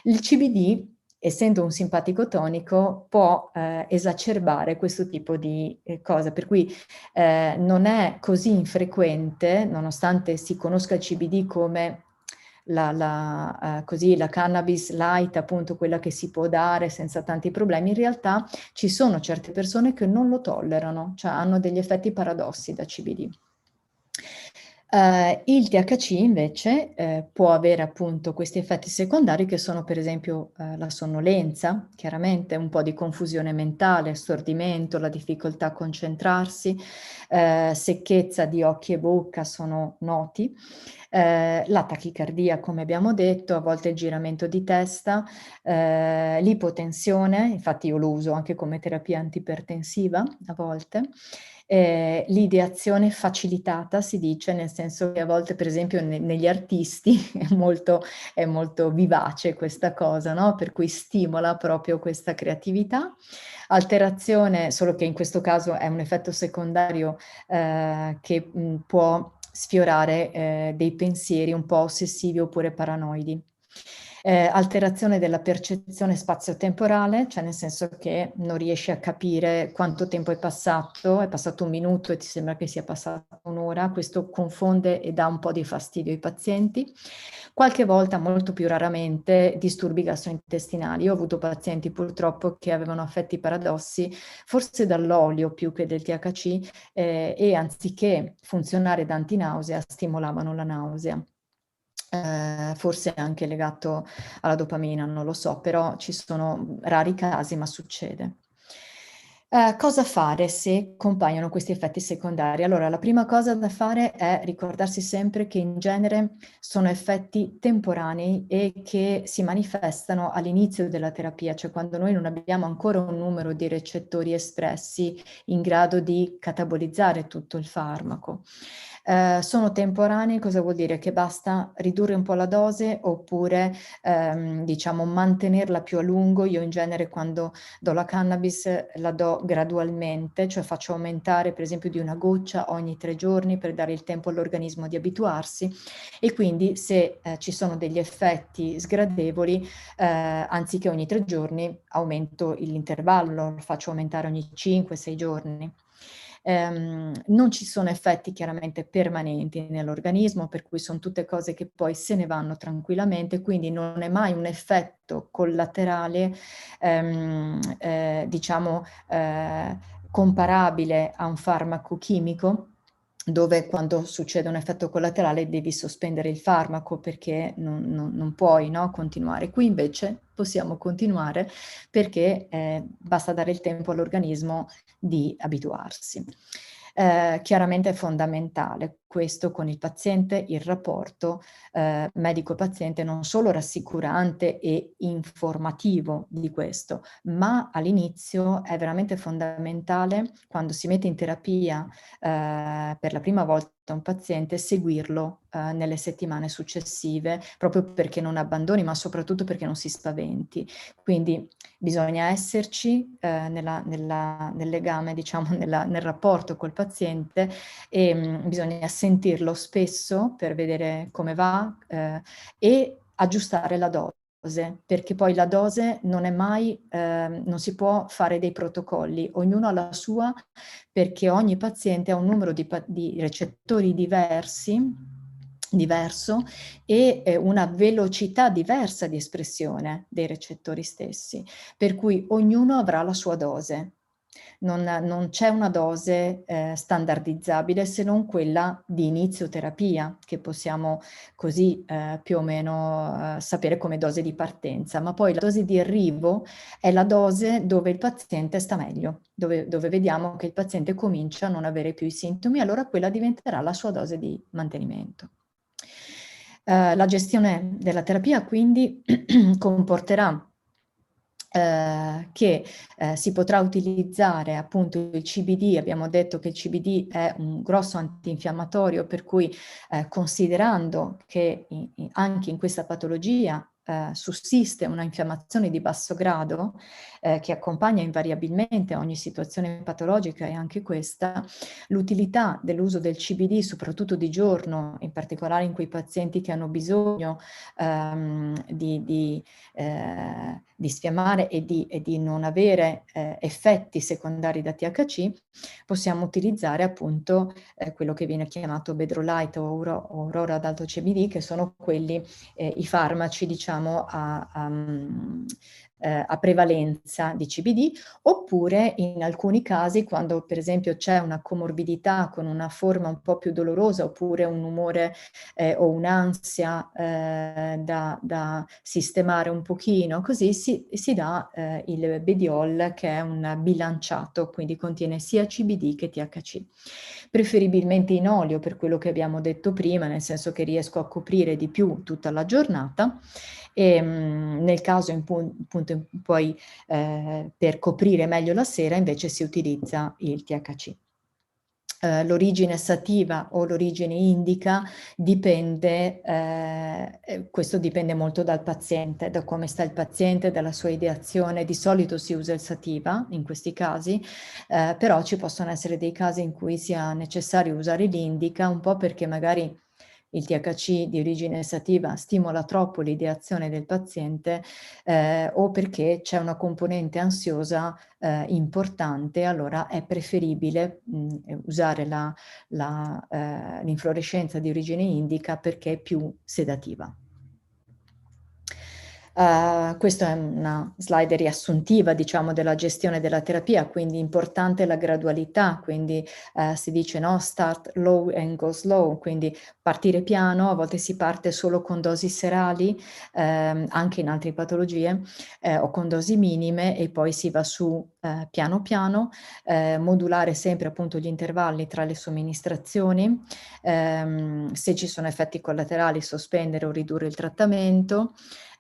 Il CBD, essendo un simpatico tonico, può esacerbare questo tipo di cosa, per cui non è così infrequente, nonostante si conosca il CBD come così, la cannabis light, appunto quella che si può dare senza tanti problemi, in realtà ci sono certe persone che non lo tollerano, cioè hanno degli effetti paradossi da CBD. Il THC invece può avere appunto questi effetti secondari che sono per esempio la sonnolenza, chiaramente un po' di confusione mentale, stordimento, la difficoltà a concentrarsi, secchezza di occhi e bocca sono noti, la tachicardia come abbiamo detto, a volte il giramento di testa, l'ipotensione, infatti io lo uso anche come terapia antipertensiva a volte, l'ideazione facilitata si dice, nel senso che a volte per esempio negli artisti è molto vivace questa cosa, no? Per cui stimola proprio questa creatività. Alterazione, solo che in questo caso è un effetto secondario che può sfiorare dei pensieri un po' ossessivi oppure paranoidi. Alterazione della percezione spazio-temporale, cioè nel senso che non riesci a capire quanto tempo è passato 1 minuto e ti sembra che sia passata un'ora, questo confonde e dà un po' di fastidio ai pazienti. Qualche volta, molto più raramente, disturbi gastrointestinali. Io ho avuto pazienti purtroppo che avevano affetti paradossi, forse dall'olio più che del THC, e anziché funzionare da antinausea, stimolavano la nausea. Forse anche legato alla dopamina, non lo so, però ci sono rari casi, ma succede. Cosa fare se compaiono questi effetti secondari? Allora, la prima cosa da fare è ricordarsi sempre che in genere sono effetti temporanei e che si manifestano all'inizio della terapia, cioè quando noi non abbiamo ancora un numero di recettori espressi in grado di catabolizzare tutto il farmaco. Sono temporanei, cosa vuol dire? Che basta ridurre un po' la dose oppure diciamo mantenerla più a lungo. Io in genere quando do la cannabis la do gradualmente, cioè faccio aumentare per esempio di una goccia ogni 3 giorni per dare il tempo all'organismo di abituarsi, e quindi se ci sono degli effetti sgradevoli, anziché ogni 3 giorni aumento l'intervallo, lo faccio aumentare ogni 5-6 giorni. Non ci sono effetti chiaramente permanenti nell'organismo, per cui sono tutte cose che poi se ne vanno tranquillamente, quindi non è mai un effetto collaterale, diciamo, comparabile a un farmaco chimico, dove quando succede un effetto collaterale devi sospendere il farmaco perché non puoi, no, continuare. Qui invece possiamo continuare perché basta dare il tempo all'organismo di abituarsi. Chiaramente è fondamentale questo con il paziente, il rapporto medico-paziente, non solo rassicurante e informativo di questo, ma all'inizio è veramente fondamentale, quando si mette in terapia per la prima volta un paziente, seguirlo nelle settimane successive, proprio perché non abbandoni, ma soprattutto perché non si spaventi. Quindi bisogna esserci nel legame, diciamo, nel rapporto col paziente, e bisogna sentirlo spesso per vedere come va e aggiustare la dose, perché poi la dose non è mai, non si può fare dei protocolli, ognuno ha la sua, perché ogni paziente ha un numero di recettori diverso e una velocità diversa di espressione dei recettori stessi, per cui ognuno avrà la sua dose. Non c'è una dose standardizzabile se non quella di inizio terapia, che possiamo così più o meno sapere come dose di partenza, ma poi la dose di arrivo è la dose dove il paziente sta meglio, dove vediamo che il paziente comincia a non avere più i sintomi, allora quella diventerà la sua dose di mantenimento. La gestione della terapia quindi comporterà che si potrà utilizzare appunto il CBD. Abbiamo detto che il CBD è un grosso antinfiammatorio, per cui considerando che anche in questa patologia sussiste una infiammazione di basso grado che accompagna invariabilmente ogni situazione patologica, e anche questa, l'utilità dell'uso del CBD, soprattutto di giorno, in particolare in quei pazienti che hanno bisogno di sfiammare e di non avere effetti secondari da THC, possiamo utilizzare appunto quello che viene chiamato Bedrolite o Aurora ad alto CBD, che sono quelli, i farmaci, diciamo, a prevalenza di CBD, oppure in alcuni casi, quando per esempio c'è una comorbidità con una forma un po' più dolorosa, oppure un umore o un'ansia da sistemare un pochino, così si dà il Bediol, che è un bilanciato, quindi contiene sia CBD che THC. Preferibilmente in olio, per quello che abbiamo detto prima, nel senso che riesco a coprire di più tutta la giornata, e nel caso appunto poi per coprire meglio la sera invece si utilizza il THC. L'origine sativa o l'origine indica dipende, questo dipende molto dal paziente, da come sta il paziente, dalla sua ideazione. Di solito si usa il sativa in questi casi, però ci possono essere dei casi in cui sia necessario usare l'indica, un po' perché magari il THC di origine sativa stimola troppo l'ideazione del paziente, o perché c'è una componente ansiosa importante, allora è preferibile usare l'inflorescenza di origine indica perché è più sedativa. Questa è una slide riassuntiva, diciamo, della gestione della terapia, quindi importante la gradualità, quindi si dice no, start low and go slow, quindi partire piano, a volte si parte solo con dosi serali, anche in altre patologie, o con dosi minime, e poi si va su piano piano, modulare sempre appunto gli intervalli tra le somministrazioni, se ci sono effetti collaterali sospendere o ridurre il trattamento.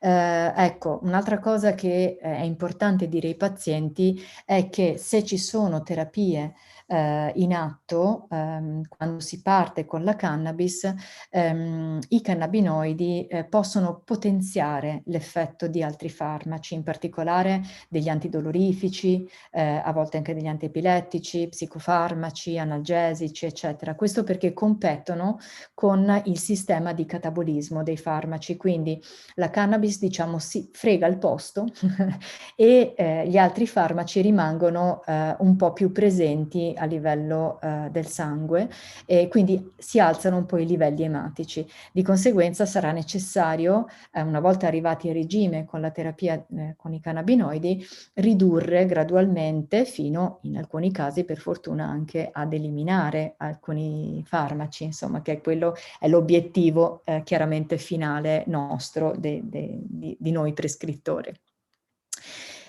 Ecco, un'altra cosa che è importante dire ai pazienti è che se ci sono terapie in atto quando si parte con la cannabis. I cannabinoidi possono potenziare l'effetto di altri farmaci, in particolare degli antidolorifici, a volte anche degli antiepilettici, psicofarmaci, analgesici, eccetera. Questo perché competono con il sistema di catabolismo dei farmaci, quindi la cannabis, diciamo, si frega il posto e gli altri farmaci rimangono un po' più presenti a livello del sangue e quindi si alzano un po' i livelli ematici. Di conseguenza sarà necessario, una volta arrivati a regime con la terapia con i cannabinoidi, ridurre gradualmente fino, in alcuni casi per fortuna, anche ad eliminare alcuni farmaci, insomma, che è l'obiettivo chiaramente finale nostro di noi prescrittori.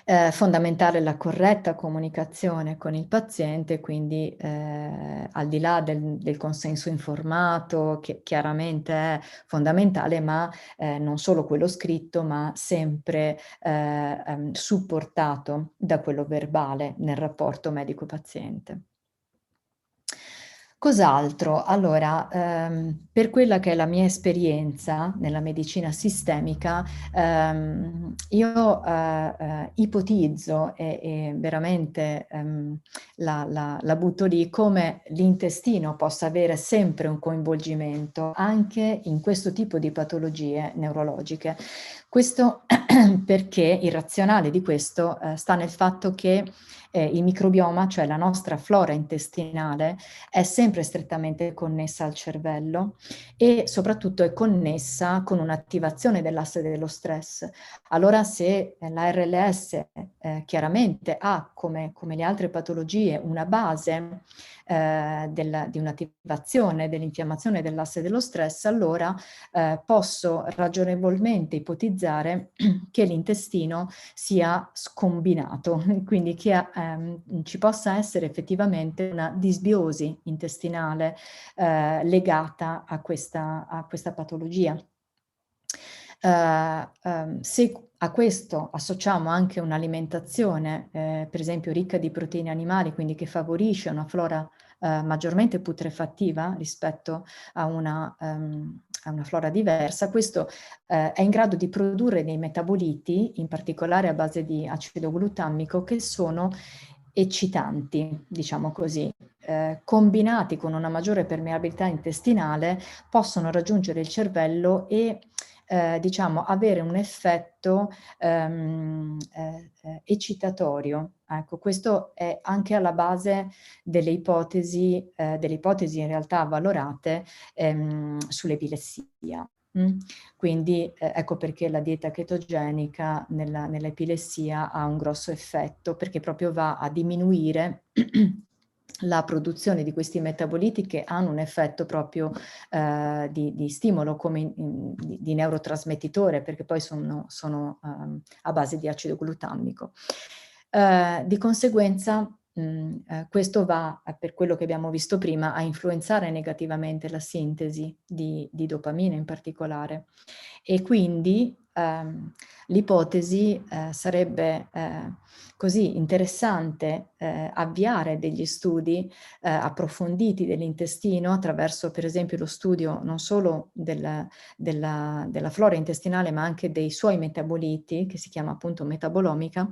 Fondamentale la corretta comunicazione con il paziente, quindi al di là del consenso informato, che chiaramente è fondamentale, ma non solo quello scritto, ma sempre supportato da quello verbale nel rapporto medico-paziente. Cos'altro? Allora, per quella che è la mia esperienza nella medicina sistemica, io ipotizzo e veramente la butto lì, come l'intestino possa avere sempre un coinvolgimento anche in questo tipo di patologie neurologiche. Questo perché il razionale di questo sta nel fatto che il microbioma, cioè la nostra flora intestinale, è sempre strettamente connessa al cervello e soprattutto è connessa con un'attivazione dell'asse dello stress. Allora se la RLS chiaramente ha, come le altre patologie, una base di un'attivazione dell'infiammazione dell'asse dello stress, allora posso ragionevolmente ipotizzare che l'intestino sia scombinato, quindi che ci possa essere effettivamente una disbiosi intestinale legata a questa patologia. Se a questo associamo anche un'alimentazione, per esempio ricca di proteine animali, quindi che favorisce una flora maggiormente putrefattiva rispetto a una flora diversa, questo è in grado di produrre dei metaboliti, in particolare a base di acido glutamico, che sono eccitanti, diciamo così, combinati con una maggiore permeabilità intestinale, possono raggiungere il cervello e diciamo avere un effetto eccitatorio. Ecco, questo è anche alla base delle ipotesi in realtà valorate sull'epilessia. Quindi ecco perché la dieta chetogenica nell'epilessia ha un grosso effetto, perché proprio va a diminuire la produzione di questi metaboliti che hanno un effetto proprio di stimolo, come di neurotrasmettitore, perché poi sono a base di acido glutamico. Di conseguenza questo va, per quello che abbiamo visto prima, a influenzare negativamente la sintesi di dopamina in particolare. E quindi l'ipotesi sarebbe così interessante avviare degli studi approfonditi dell'intestino attraverso, per esempio, lo studio non solo della flora intestinale, ma anche dei suoi metaboliti, che si chiama appunto metabolomica,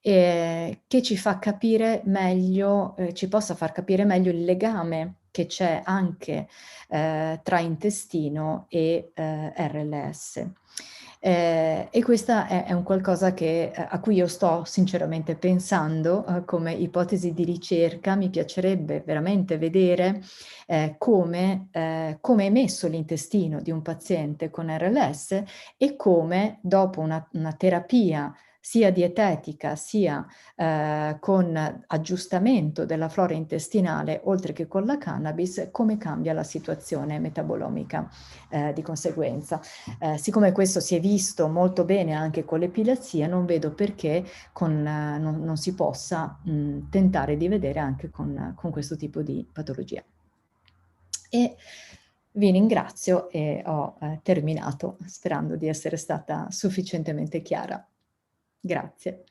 che ci fa capire meglio, ci possa far capire meglio il legame che c'è anche tra intestino e RLS. E questa è un qualcosa a cui io sto sinceramente pensando come ipotesi di ricerca. Mi piacerebbe veramente vedere come è messo l'intestino di un paziente con RLS e come dopo una terapia sia dietetica sia con aggiustamento della flora intestinale, oltre che con la cannabis, come cambia la situazione metabolomica di conseguenza. Siccome questo si è visto molto bene anche con l'epilessia, non vedo perché non si possa tentare di vedere anche con questo tipo di patologia. E vi ringrazio e ho terminato, sperando di essere stata sufficientemente chiara. Grazie.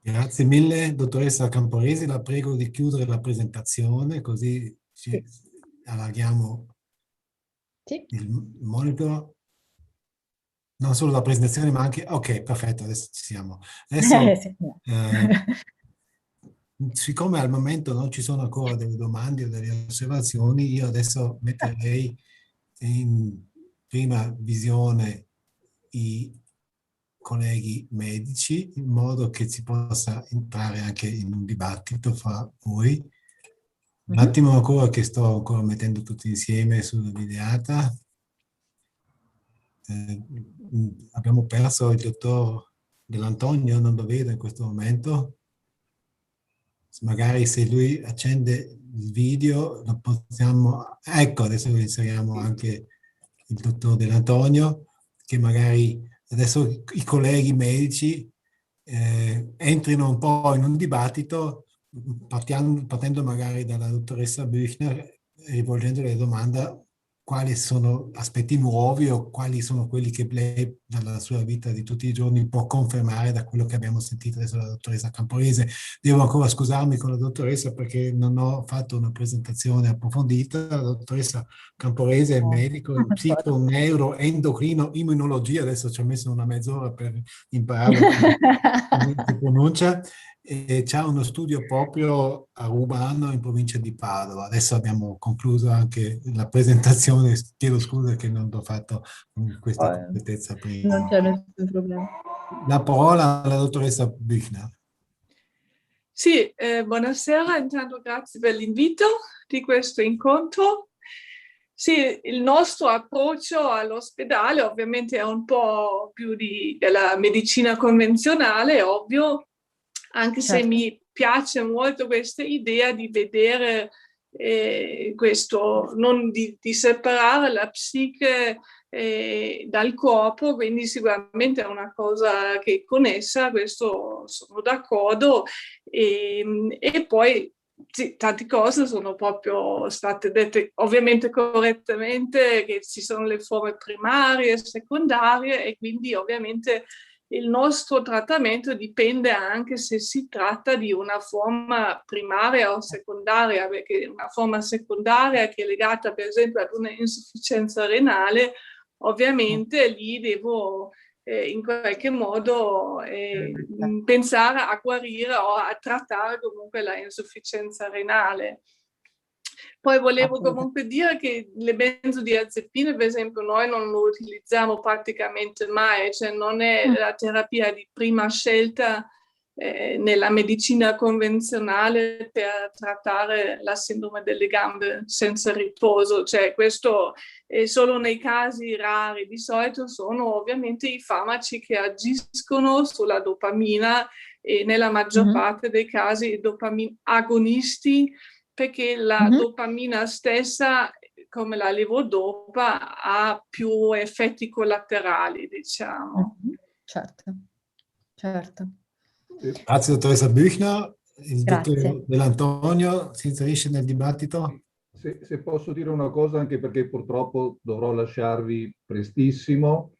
Grazie mille, dottoressa Camporesi. La prego di chiudere la presentazione, così ci allarghiamo Sì. il monitor. Non solo la presentazione, ma anche... Ok, perfetto, adesso ci siamo. Adesso, Sì. siccome al momento non ci sono ancora delle domande o delle osservazioni, io adesso metterei in prima visione i colleghi medici, in modo che si possa entrare anche in un dibattito fra voi. Un attimo ancora che sto ancora mettendo tutti insieme sulla videata. Abbiamo perso il dottor Dell'Antonio, non lo vedo in questo momento. Magari se lui accende il video lo possiamo... Ecco, adesso inseriamo anche il dottor Dell'Antonio, che magari adesso i colleghi medici entrino un po' in un dibattito, partendo magari dalla dottoressa Büchner, rivolgendole la domanda quali sono aspetti nuovi o quali sono quelli che lei dalla sua vita di tutti i giorni può confermare da quello che abbiamo sentito adesso dalla dottoressa Camporese. Devo ancora scusarmi con la dottoressa perché non ho fatto una presentazione approfondita. La dottoressa Camporese è medico, psico, neuro, endocrino, immunologia. Adesso ci ho messo una mezz'ora per imparare come si pronuncia. E c'ha uno studio proprio a Rubano in provincia di Padova. Adesso abbiamo concluso anche la presentazione, chiedo scusa che non l'ho fatto con questa completezza prima. Non c'è nessun problema. La parola alla dottoressa Büchner. Sì, buonasera, intanto grazie per l'invito di questo incontro. Sì, il nostro approccio all'ospedale ovviamente è un po' più della medicina convenzionale, ovvio, anche se mi piace molto questa idea di vedere questo, non di separare la psiche dal corpo, quindi sicuramente è una cosa che è connessa, questo sono d'accordo, e poi sì, tante cose sono proprio state dette ovviamente correttamente, che ci sono le forme primarie e secondarie, e quindi ovviamente il nostro trattamento dipende anche se si tratta di una forma primaria o secondaria, perché una forma secondaria che è legata per esempio ad una insufficienza renale, ovviamente lì devo in qualche modo pensare a guarire o a trattare comunque la insufficienza renale. Poi volevo comunque dire che le benzodiazepine, per esempio, noi non lo utilizziamo praticamente mai, cioè non è la terapia di prima scelta nella medicina convenzionale per trattare la sindrome delle gambe senza riposo, cioè questo è solo nei casi rari. Di solito sono ovviamente i farmaci che agiscono sulla dopamina e nella maggior parte dei casi i dopamine agonisti, perché la dopamina stessa, come la levodopa, ha più effetti collaterali, diciamo. Certo. Grazie dottoressa Büchner. Il dottor Dell'Antonio si inserisce nel dibattito. Se posso dire una cosa, anche perché purtroppo dovrò lasciarvi prestissimo,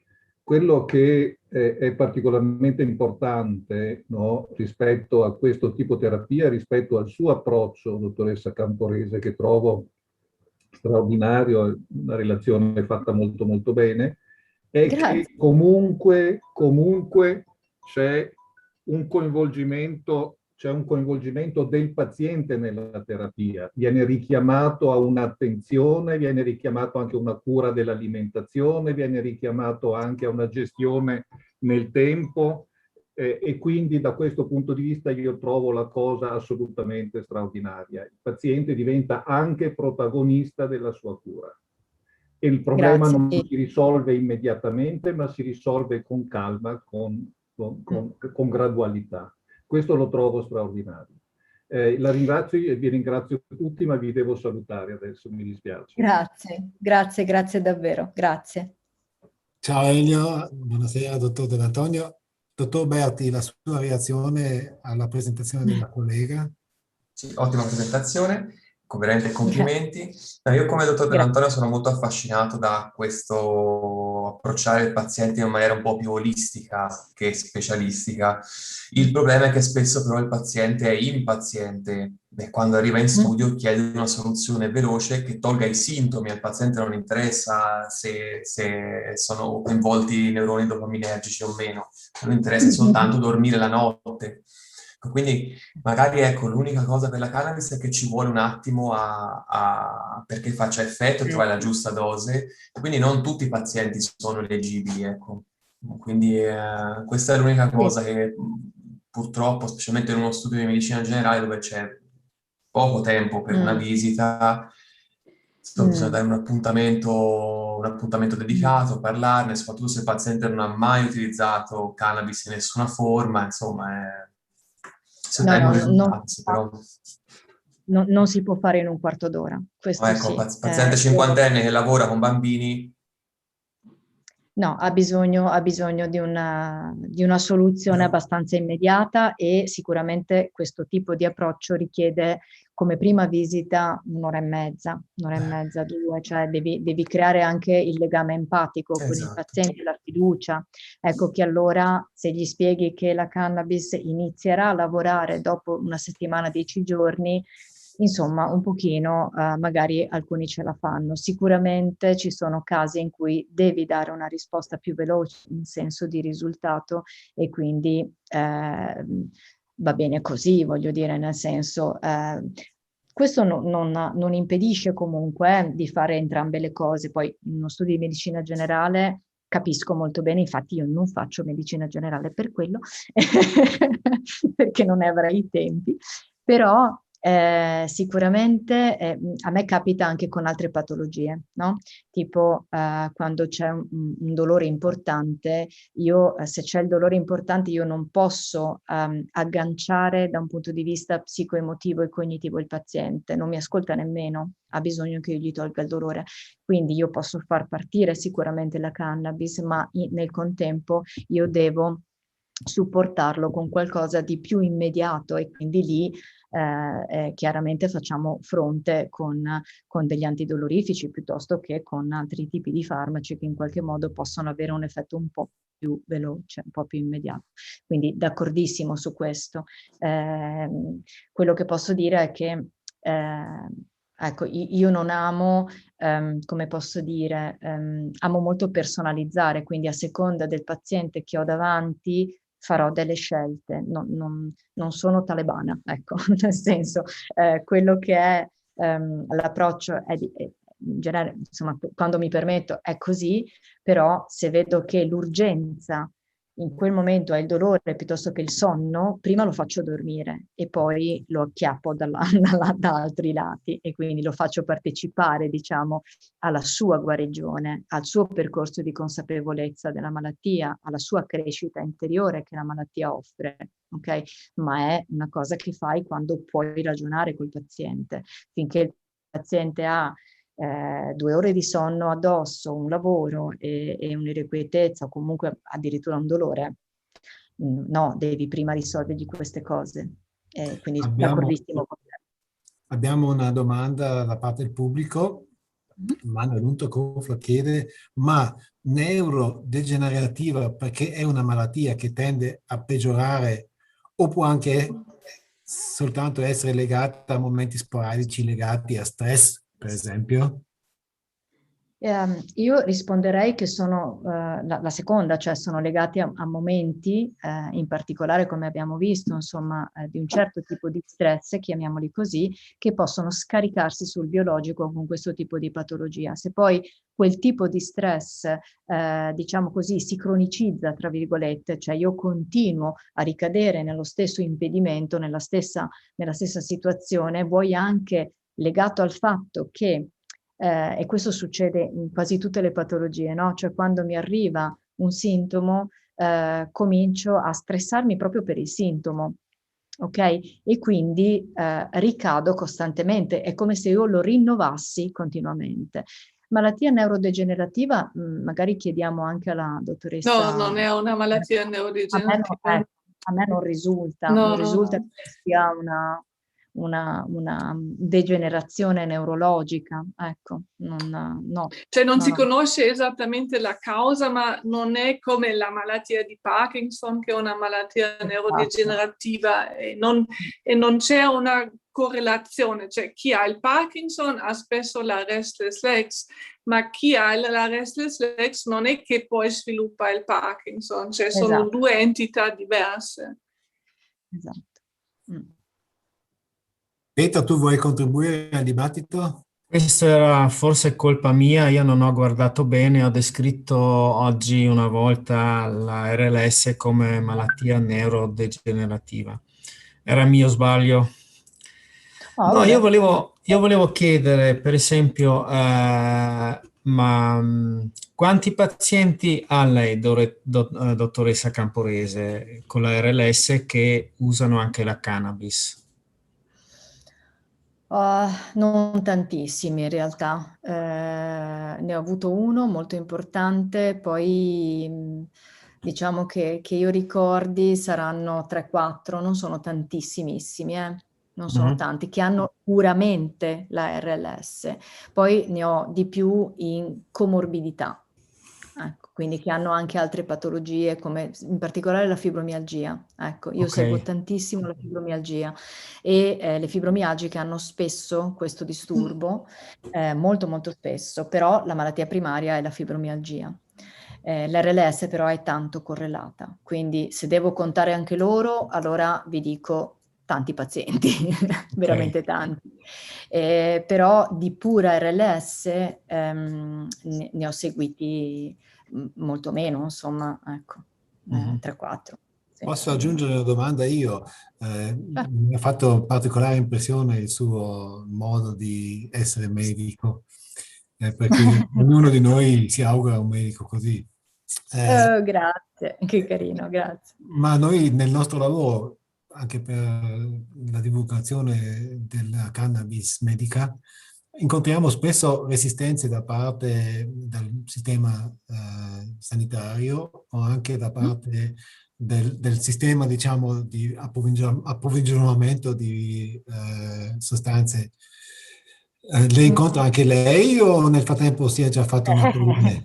quello che è particolarmente importante, no, rispetto a questo tipo di terapia, rispetto al suo approccio, dottoressa Camporese, che trovo straordinario, una relazione fatta molto molto bene, è che comunque c'è un coinvolgimento del paziente nella terapia, viene richiamato a un'attenzione, viene richiamato anche a una cura dell'alimentazione, viene richiamato anche a una gestione nel tempo, e quindi da questo punto di vista io trovo la cosa assolutamente straordinaria. Il paziente diventa anche protagonista della sua cura. E il problema non si risolve immediatamente, ma si risolve con calma, con gradualità. Questo lo trovo straordinario. La ringrazio e vi ringrazio tutti, ma vi devo salutare adesso, mi dispiace. Grazie davvero, grazie. Ciao Elio, buonasera dottor Dell'Antonio. Dottor Berti, la sua reazione alla presentazione della collega? Sì, ottima presentazione. veramente complimenti. No, io come dottor Dell'Antonio sono molto affascinato da questo approcciare il paziente in maniera un po' più olistica che specialistica. Il problema è che spesso però il paziente è impaziente e quando arriva in studio chiede una soluzione veloce che tolga i sintomi. Al paziente non interessa se sono coinvolti i neuroni dopaminergici o meno, non interessa soltanto dormire la notte. Quindi magari ecco, l'unica cosa per la cannabis è che ci vuole un attimo perché faccia effetto e trovare la giusta dose, quindi non tutti i pazienti sono eleggibili, ecco. Quindi questa è l'unica cosa che purtroppo, specialmente in uno studio di medicina generale dove c'è poco tempo per una visita, bisogna dare un appuntamento dedicato, parlarne, soprattutto se il paziente non ha mai utilizzato cannabis in nessuna forma, insomma non si può fare in un quarto d'ora. Questo ecco, sì. paziente cinquantenne che lavora con bambini. No, ha bisogno di una soluzione abbastanza immediata e sicuramente questo tipo di approccio richiede come prima visita un'ora e mezza, 2, cioè devi creare anche il legame empatico con il paziente, la fiducia. Ecco che allora se gli spieghi che la cannabis inizierà a lavorare dopo una settimana, 10 giorni, insomma, un pochino, magari alcuni ce la fanno. Sicuramente ci sono casi in cui devi dare una risposta più veloce in senso di risultato e quindi va bene così, voglio dire, nel senso, questo non impedisce comunque di fare entrambe le cose. Poi in uno studio di medicina generale capisco molto bene, infatti io non faccio medicina generale per quello, perché non ne avrei i tempi, però sicuramente a me capita anche con altre patologie, no? Tipo quando c'è un dolore importante, se c'è il dolore importante io non posso agganciare da un punto di vista psicoemotivo e cognitivo il paziente, non mi ascolta nemmeno, ha bisogno che io gli tolga il dolore, quindi io posso far partire sicuramente la cannabis, ma nel contempo io devo supportarlo con qualcosa di più immediato e quindi lì chiaramente facciamo fronte con degli antidolorifici piuttosto che con altri tipi di farmaci che in qualche modo possono avere un effetto un po' più veloce, un po' più immediato. Quindi d'accordissimo su questo. Quello che posso dire è che ecco, io non amo, come posso dire, amo molto personalizzare, quindi a seconda del paziente che ho davanti farò delle scelte, non sono talebana, ecco, nel senso, quello che è l'approccio è in genere, insomma, quando mi permetto è così, però se vedo che l'urgenza in quel momento è il dolore piuttosto che il sonno, prima lo faccio dormire e poi lo acchiappo da altri lati e quindi lo faccio partecipare, diciamo, alla sua guarigione, al suo percorso di consapevolezza della malattia, alla sua crescita interiore che la malattia offre, ok? Ma è una cosa che fai quando puoi ragionare col paziente. Finché il paziente ha 2 ore di sonno addosso, un lavoro e un'irrequietezza o comunque addirittura un dolore, no, devi prima risolvergli queste cose. Quindi d'accordissimo con te. Abbiamo una domanda da parte del pubblico. Manuel Luntocoflo chiede: ma neurodegenerativa perché è una malattia che tende a peggiorare o può anche soltanto essere legata a momenti sporadici legati a stress, per esempio? Io risponderei che sono la seconda, cioè sono legati a momenti, in particolare come abbiamo visto, insomma, di un certo tipo di stress, chiamiamoli così, che possono scaricarsi sul biologico con questo tipo di patologia. Se poi quel tipo di stress, diciamo così, si cronicizza, tra virgolette, cioè io continuo a ricadere nello stesso impedimento, nella stessa situazione, vuoi anche legato al fatto che e questo succede in quasi tutte le patologie, no? Cioè quando mi arriva un sintomo, comincio a stressarmi proprio per il sintomo, ok? E quindi ricado costantemente, è come se io lo rinnovassi continuamente. Malattia neurodegenerativa, magari chiediamo anche alla dottoressa. No, non è una malattia neurodegenerativa. A me non risulta, non risulta che sia una degenerazione neurologica, ecco, no. Cioè non si No. conosce esattamente la causa, ma non è come la malattia di Parkinson, che è una malattia neurodegenerativa, e non c'è una correlazione. Cioè chi ha il Parkinson ha spesso la restless legs, ma chi ha la restless legs non è che poi sviluppa il Parkinson, cioè sono Esatto. due entità diverse. Esatto. Peter, tu vuoi contribuire al dibattito? Questa era forse colpa mia, io non ho guardato bene, ho descritto oggi una volta la RLS come malattia neurodegenerativa. Era mio sbaglio. Oh, No, vabbè. io volevo chiedere, per esempio, quanti pazienti ha lei, dottoressa Camporese, con la RLS che usano anche la cannabis? Non tantissimi in realtà, ne ho avuto uno molto importante, poi diciamo che io ricordi saranno 3-4, non sono tantissimissimi, non sono tanti, che hanno puramente la RLS, poi ne ho di più in comorbidità. Ecco, quindi che hanno anche altre patologie come in particolare la fibromialgia. Ecco, io seguo tantissimo la fibromialgia e le fibromialgiche hanno spesso questo disturbo, molto molto spesso, però la malattia primaria è la fibromialgia. L'RLS però è tanto correlata, quindi se devo contare anche loro, allora vi dico tanti pazienti, veramente tanti. Però di pura RLS ne ho seguiti molto meno, insomma, ecco, 3-4. Sì. Posso aggiungere una domanda io? Mi ha fatto particolare impressione il suo modo di essere medico, perché ognuno di noi si augura un medico così. Grazie, che carino, grazie. Ma noi nel nostro lavoro, anche per la divulgazione della cannabis medica, incontriamo spesso resistenze da parte del sistema sanitario o anche da parte del sistema, diciamo, di approvvigionamento di sostanze. Le incontra anche lei o nel frattempo si è già fatto una tournée?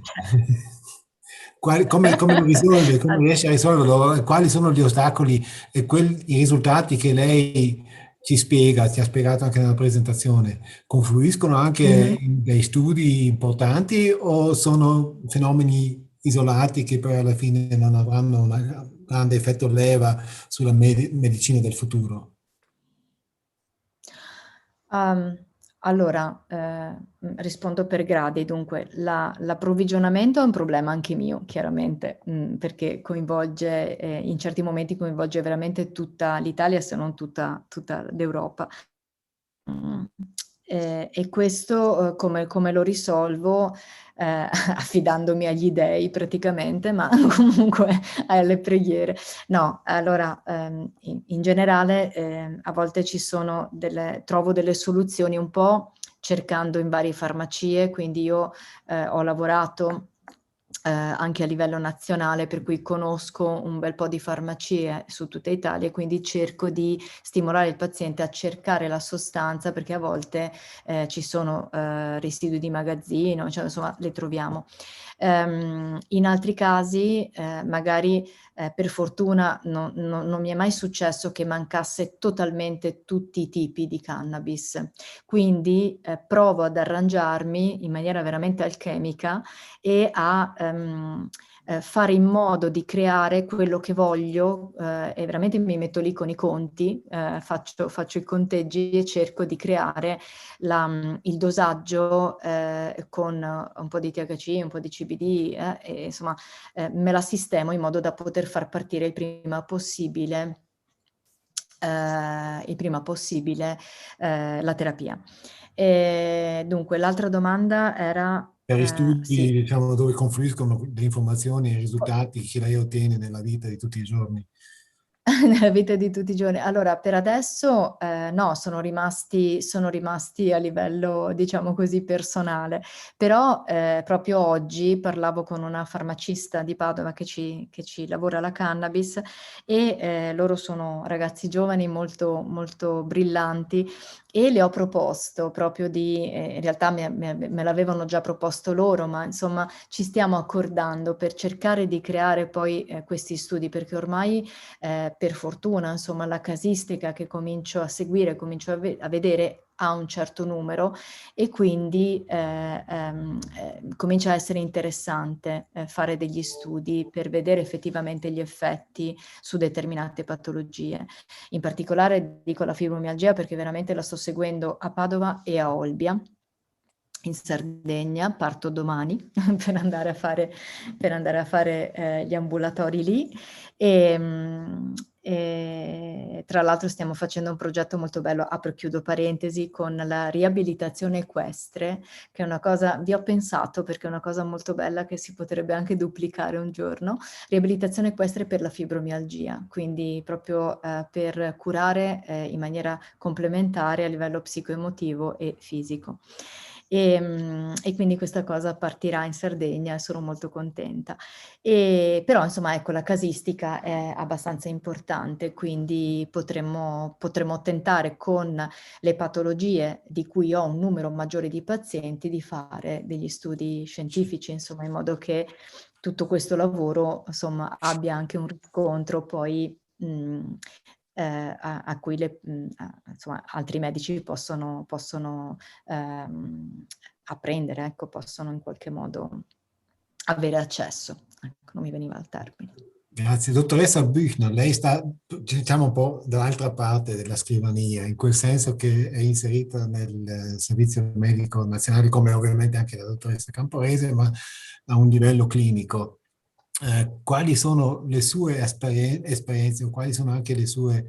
Come lo risolve? Come riesce a risolverlo? Quali sono gli ostacoli e i risultati che lei ci ha spiegato anche nella presentazione? Confluiscono anche in dei studi importanti o sono fenomeni isolati che poi alla fine non avranno un grande effetto leva sulla medicina del futuro? Allora, rispondo per gradi. Dunque, l'approvvigionamento è un problema anche mio, chiaramente, perché coinvolge, in certi momenti coinvolge veramente tutta l'Italia, se non tutta l'Europa. E questo come lo risolvo? Affidandomi agli dei praticamente, ma comunque alle preghiere. No, allora in generale a volte trovo delle soluzioni un po' cercando in varie farmacie, quindi io ho lavorato anche a livello nazionale, per cui conosco un bel po' di farmacie su tutta Italia, quindi cerco di stimolare il paziente a cercare la sostanza, perché a volte ci sono residui di magazzino, cioè insomma le troviamo. In altri casi magari per fortuna non mi è mai successo che mancasse totalmente tutti i tipi di cannabis, quindi provo ad arrangiarmi in maniera veramente alchemica e a fare in modo di creare quello che voglio e veramente mi metto lì con i conti, faccio i conteggi e cerco di creare il dosaggio con un po' di THC, un po' di CBD e insomma me la sistemo in modo da poter far partire il prima possibile la terapia. E dunque l'altra domanda era Per gli studi, sì. diciamo, dove confluiscono le informazioni e i risultati che lei ottiene nella vita di tutti i giorni. nella vita di tutti i giorni. Allora, per adesso no, sono rimasti a livello, diciamo così, personale, però proprio oggi parlavo con una farmacista di Padova che ci lavora la cannabis e loro sono ragazzi giovani molto, molto brillanti e le ho proposto proprio in realtà me l'avevano già proposto loro, ma insomma ci stiamo accordando per cercare di creare poi questi studi, perché ormai per fortuna, insomma, la casistica che comincio a seguire, comincio a vedere ha un certo numero e quindi comincia a essere interessante fare degli studi per vedere effettivamente gli effetti su determinate patologie. In particolare dico la fibromialgia perché veramente la sto seguendo a Padova e a Olbia. In Sardegna, parto domani per andare a fare gli ambulatori lì e tra l'altro stiamo facendo un progetto molto bello, apro e chiudo parentesi, con la riabilitazione equestre, che è una cosa, vi ho pensato perché è una cosa molto bella che si potrebbe anche duplicare un giorno, riabilitazione equestre per la fibromialgia, quindi proprio per curare in maniera complementare a livello psicoemotivo e fisico. E quindi questa cosa partirà in Sardegna e sono molto contenta. Però insomma ecco, la casistica è abbastanza importante, quindi potremmo tentare con le patologie di cui ho un numero maggiore di pazienti di fare degli studi scientifici, insomma, in modo che tutto questo lavoro insomma abbia anche un riscontro poi a cui insomma, altri medici possono apprendere, ecco, possono in qualche modo avere accesso. Ecco, non mi veniva il termine. Grazie. Dottoressa Büchner, lei sta, diciamo, un po' dall'altra parte della scrivania, in quel senso che è inserita nel Servizio Medico Nazionale, come ovviamente anche la dottoressa Camporese, ma a un livello clinico. Quali sono le sue esperienze o quali sono anche le sue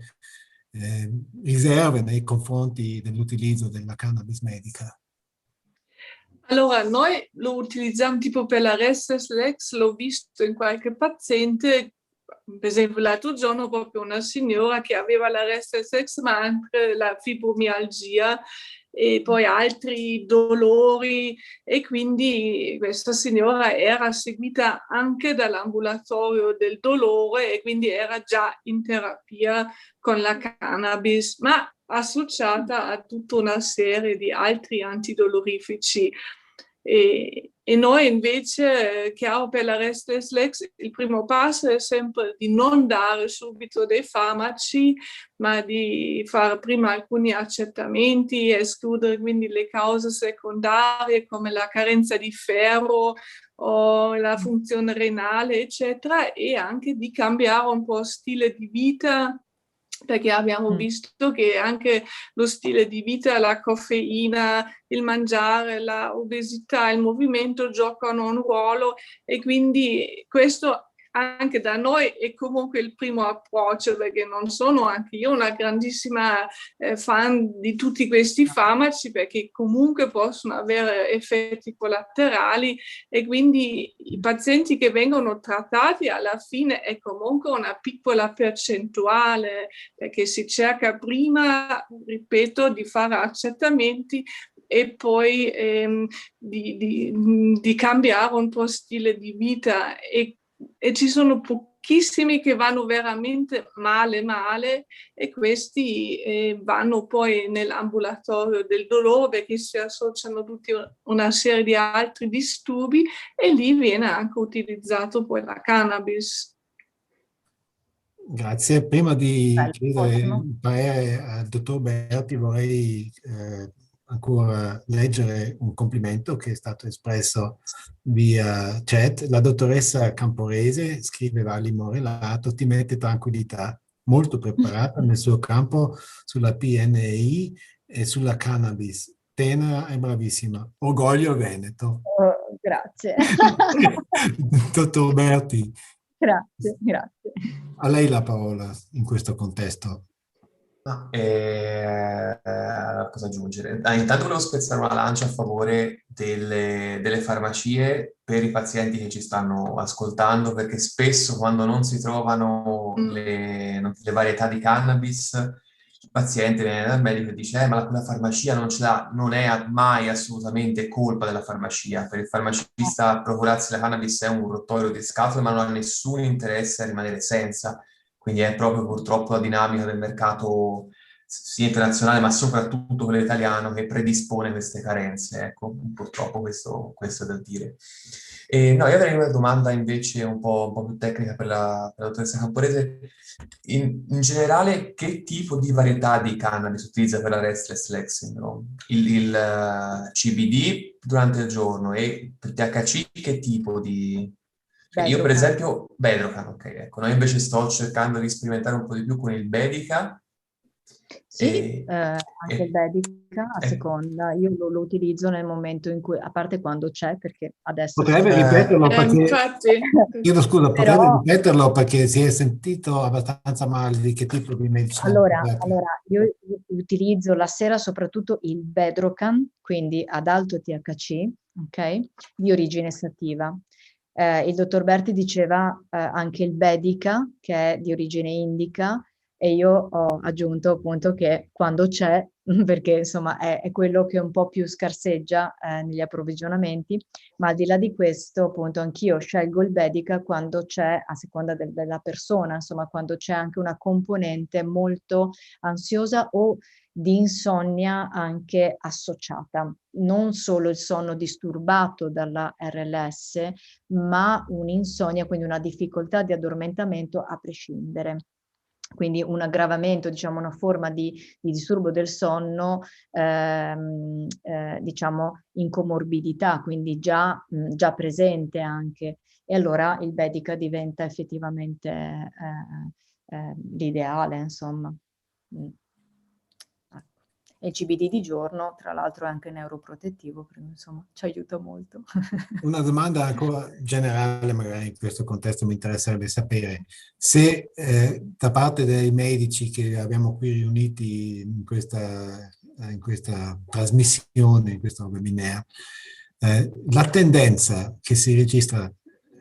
riserve nei confronti dell'utilizzo della cannabis medica? Allora, noi lo utilizziamo tipo per la restless legs, l'ho visto in qualche paziente, per esempio l'altro giorno proprio una signora che aveva la restless legs ma anche la fibromialgia e poi altri dolori e quindi questa signora era seguita anche dall'ambulatorio del dolore e quindi era già in terapia con la cannabis, ma associata a tutta una serie di altri antidolorifici. E noi invece, chiaro, per la restless legs, il primo passo è sempre di non dare subito dei farmaci, ma di fare prima alcuni accertamenti, escludere quindi le cause secondarie come la carenza di ferro o la funzione renale, eccetera, e anche di cambiare un po' stile di vita, perché abbiamo visto che anche lo stile di vita, la caffeina, il mangiare, la obesità, il movimento giocano un ruolo e quindi questo anche da noi è comunque il primo approccio, perché non sono anche io una grandissima fan di tutti questi farmaci, perché comunque possono avere effetti collaterali e quindi i pazienti che vengono trattati alla fine è comunque una piccola percentuale, perché si cerca prima, ripeto, di fare accertamenti e poi di cambiare un po' stile di vita e ci sono pochissimi che vanno veramente male e questi vanno poi nell'ambulatorio del dolore perché si associano tutti una serie di altri disturbi e lì viene anche utilizzato poi la cannabis. Grazie. Prima di chiedere il parere al dottor Berti vorrei ancora leggere un complimento che è stato espresso via chat. La dottoressa Camporese, scrive Valli Morelato, ti mette tranquillità, molto preparata nel suo campo sulla PNI e sulla cannabis. Tenera e bravissima. Orgoglio Veneto. Oh, grazie. Dottor Berti. Grazie. A lei la parola in questo contesto. Cosa aggiungere? Intanto volevo spezzare una lancia a favore delle farmacie per i pazienti che ci stanno ascoltando, perché spesso quando non si trovano le varietà di cannabis, il paziente viene dal medico e dice ma quella farmacia non ce l'ha, non è mai assolutamente colpa della farmacia. Per il farmacista procurarsi la cannabis è un rottoio di scatole, ma non ha nessun interesse a rimanere senza. Quindi è proprio purtroppo la dinamica del mercato sia internazionale ma soprattutto quello italiano che predispone queste carenze. Ecco, purtroppo questo è da dire. No, io avrei una domanda invece un po' più tecnica per la dottoressa Camporese. In generale, che tipo di varietà di cannabis utilizza per la restless leg syndrome? Il CBD durante il giorno e per THC che tipo di... Io per esempio, Bedrocan, ok, ecco, noi invece sto cercando di sperimentare un po' di più con il Bedica. Sì, anche il Bedica a seconda, io lo utilizzo nel momento in cui, a parte quando c'è, perché adesso... Potrebbe ripeterlo perché... infatti. Chiedo scusa, potrebbe Però- ripeterlo perché si è sentito abbastanza male di che tipo di medicina. Allora, io utilizzo la sera soprattutto il Bedrocan, quindi ad alto THC, ok? Di origine sativa. Il dottor Berti diceva anche il Bedica, che è di origine indica, e io ho aggiunto appunto che quando c'è, perché insomma è quello che un po' più scarseggia negli approvvigionamenti, ma al di là di questo appunto anch'io scelgo il Bedica quando c'è, a seconda della persona, insomma quando c'è anche una componente molto ansiosa o di insonnia anche associata. Non solo il sonno disturbato dalla RLS, ma un'insonnia, quindi una difficoltà di addormentamento a prescindere. Quindi un aggravamento, diciamo una forma di disturbo del sonno, diciamo in comorbidità, quindi già presente anche. E allora il Bedica diventa effettivamente l'ideale, insomma. E il CBD di giorno, tra l'altro, è anche neuroprotettivo, quindi insomma ci aiuta molto. Una domanda ancora generale, magari in questo contesto mi interesserebbe sapere se da parte dei medici che abbiamo qui riuniti in questa trasmissione, in questo webinar, la tendenza che si registra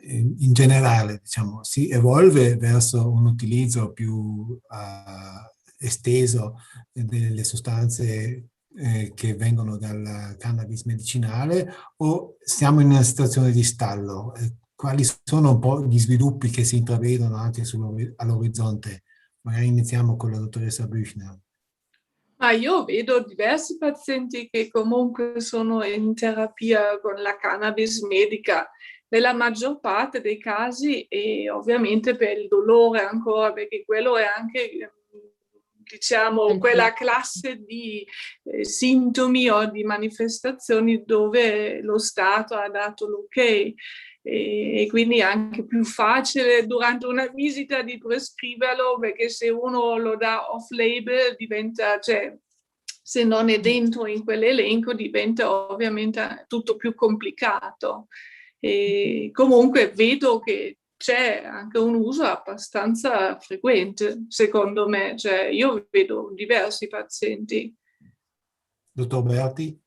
in generale, diciamo, si evolve verso un utilizzo più esteso delle sostanze che vengono dal cannabis medicinale, o siamo in una situazione di stallo? Quali sono un po' gli sviluppi che si intravedono anche all'orizzonte? Magari iniziamo con la dottoressa Büchner. Ma io vedo diversi pazienti che comunque sono in terapia con la cannabis medica, nella maggior parte dei casi, e ovviamente per il dolore ancora, perché quello è anche, diciamo, quella classe di sintomi o di manifestazioni dove lo Stato ha dato l'ok. E quindi è anche più facile durante una visita di prescriverlo, perché se uno lo dà off-label diventa, cioè, se non è dentro in quell'elenco diventa ovviamente tutto più complicato. E comunque vedo che c'è anche un uso abbastanza frequente, secondo me, cioè io vedo diversi pazienti. Dottor Berti?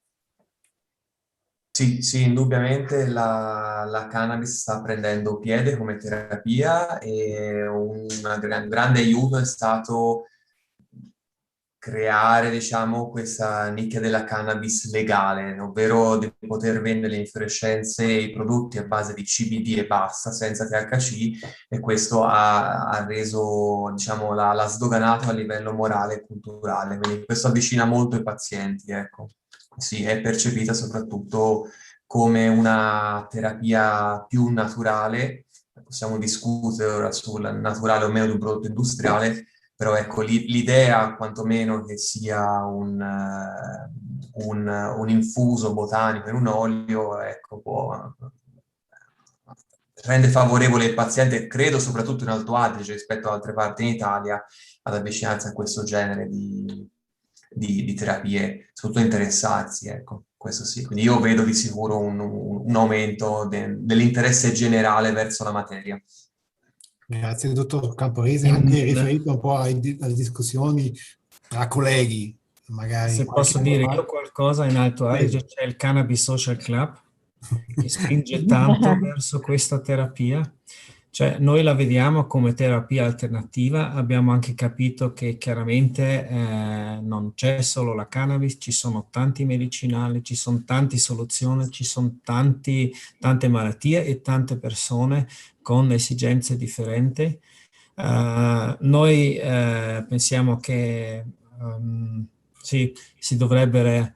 Sì, indubbiamente la cannabis sta prendendo piede come terapia e un grande aiuto è stato creare, diciamo, questa nicchia della cannabis legale, ovvero di poter vendere le infiorescenze e i prodotti a base di CBD e basta, senza THC, e questo ha reso, diciamo, l'ha sdoganato a livello morale e culturale, quindi questo avvicina molto i pazienti, ecco. Sì, è percepita soprattutto come una terapia più naturale. Possiamo discutere ora sul naturale o meno di un prodotto industriale, però ecco, l'idea quantomeno che sia un infuso botanico in un olio, ecco, rende favorevole il paziente, credo soprattutto in Alto Adige rispetto ad altre parti in Italia, ad avvicinarsi a questo genere di terapie, soprattutto interessarsi, ecco, questo sì. Quindi io vedo di sicuro un aumento dell'interesse generale verso la materia. Grazie, dottor Camporese. Anche riferito un po' alle discussioni tra colleghi, magari. Se posso dire io qualcosa, in Alto Adige c'è il Cannabis Social Club che spinge tanto verso questa terapia. Cioè, noi la vediamo come terapia alternativa, abbiamo anche capito che chiaramente non c'è solo la cannabis, ci sono tanti medicinali, ci sono tante soluzioni, ci sono tante malattie e tante persone con esigenze differenti. Noi pensiamo che sì, si dovrebbe,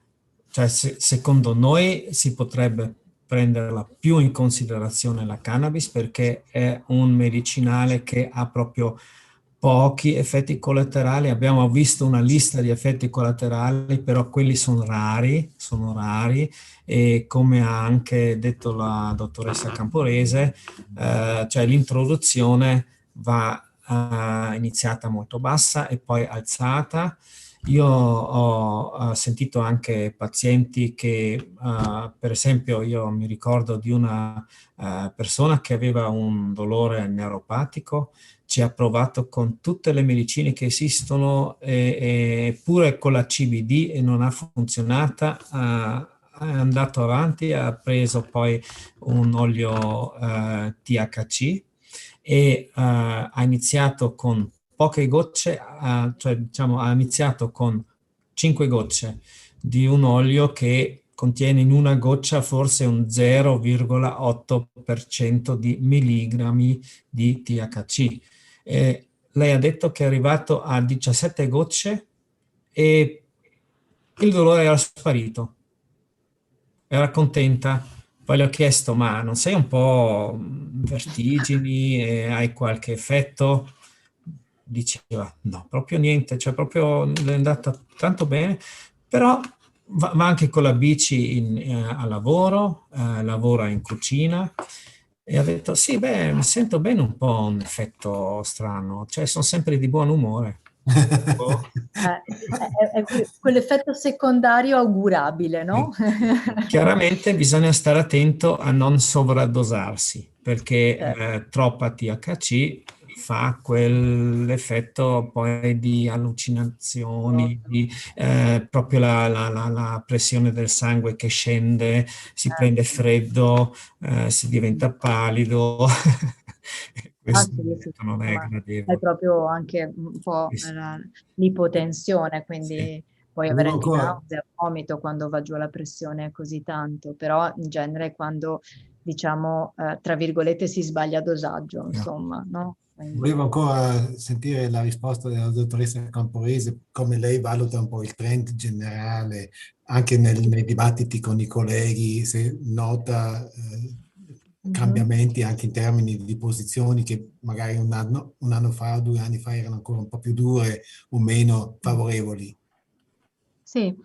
cioè secondo noi si potrebbe prenderla più in considerazione la cannabis perché è un medicinale che ha proprio pochi effetti collaterali. Abbiamo visto una lista di effetti collaterali, però quelli sono rari e come ha anche detto la dottoressa Camporese, cioè l'introduzione va iniziata molto bassa e poi alzata. Io ho sentito anche pazienti che, per esempio, io mi ricordo di una persona che aveva un dolore neuropatico, ci ha provato con tutte le medicine che esistono, pure con la CBD e non ha funzionata. È andato avanti, ha preso poi un olio THC e ha iniziato con poche gocce, cioè diciamo ha iniziato con 5 gocce di un olio che contiene in una goccia forse un 0,8% di milligrammi di THC. Lei ha detto che è arrivato a 17 gocce e il dolore era sparito. Era contenta. Poi le ho chiesto, ma non sei un po' vertigini e hai qualche effetto? Diceva, no, proprio niente, cioè proprio è andata tanto bene, però va anche con la bici a lavoro, lavora in cucina e ha detto, sì, beh, mi sento bene un po' un effetto strano, cioè sono sempre di buon umore. È quell'effetto secondario augurabile, no? Chiaramente bisogna stare attento a non sovraddosarsi, perché troppa THC fa quell'effetto poi di allucinazioni, di proprio la pressione del sangue che scende, si prende freddo, si diventa pallido. Questo Sì, non è gradevole. è proprio anche un po' l'ipotensione, quindi puoi avere di nausea, vomito quando va giù la pressione così tanto, però in genere quando, diciamo, tra virgolette, si sbaglia dosaggio, insomma, no? Quindi... Volevo ancora sentire la risposta della dottoressa Camporese, come lei valuta un po' il trend generale, anche nei dibattiti con i colleghi, se nota cambiamenti anche in termini di posizioni che magari un anno fa o 2 anni fa erano ancora un po' più dure o meno favorevoli. Sì,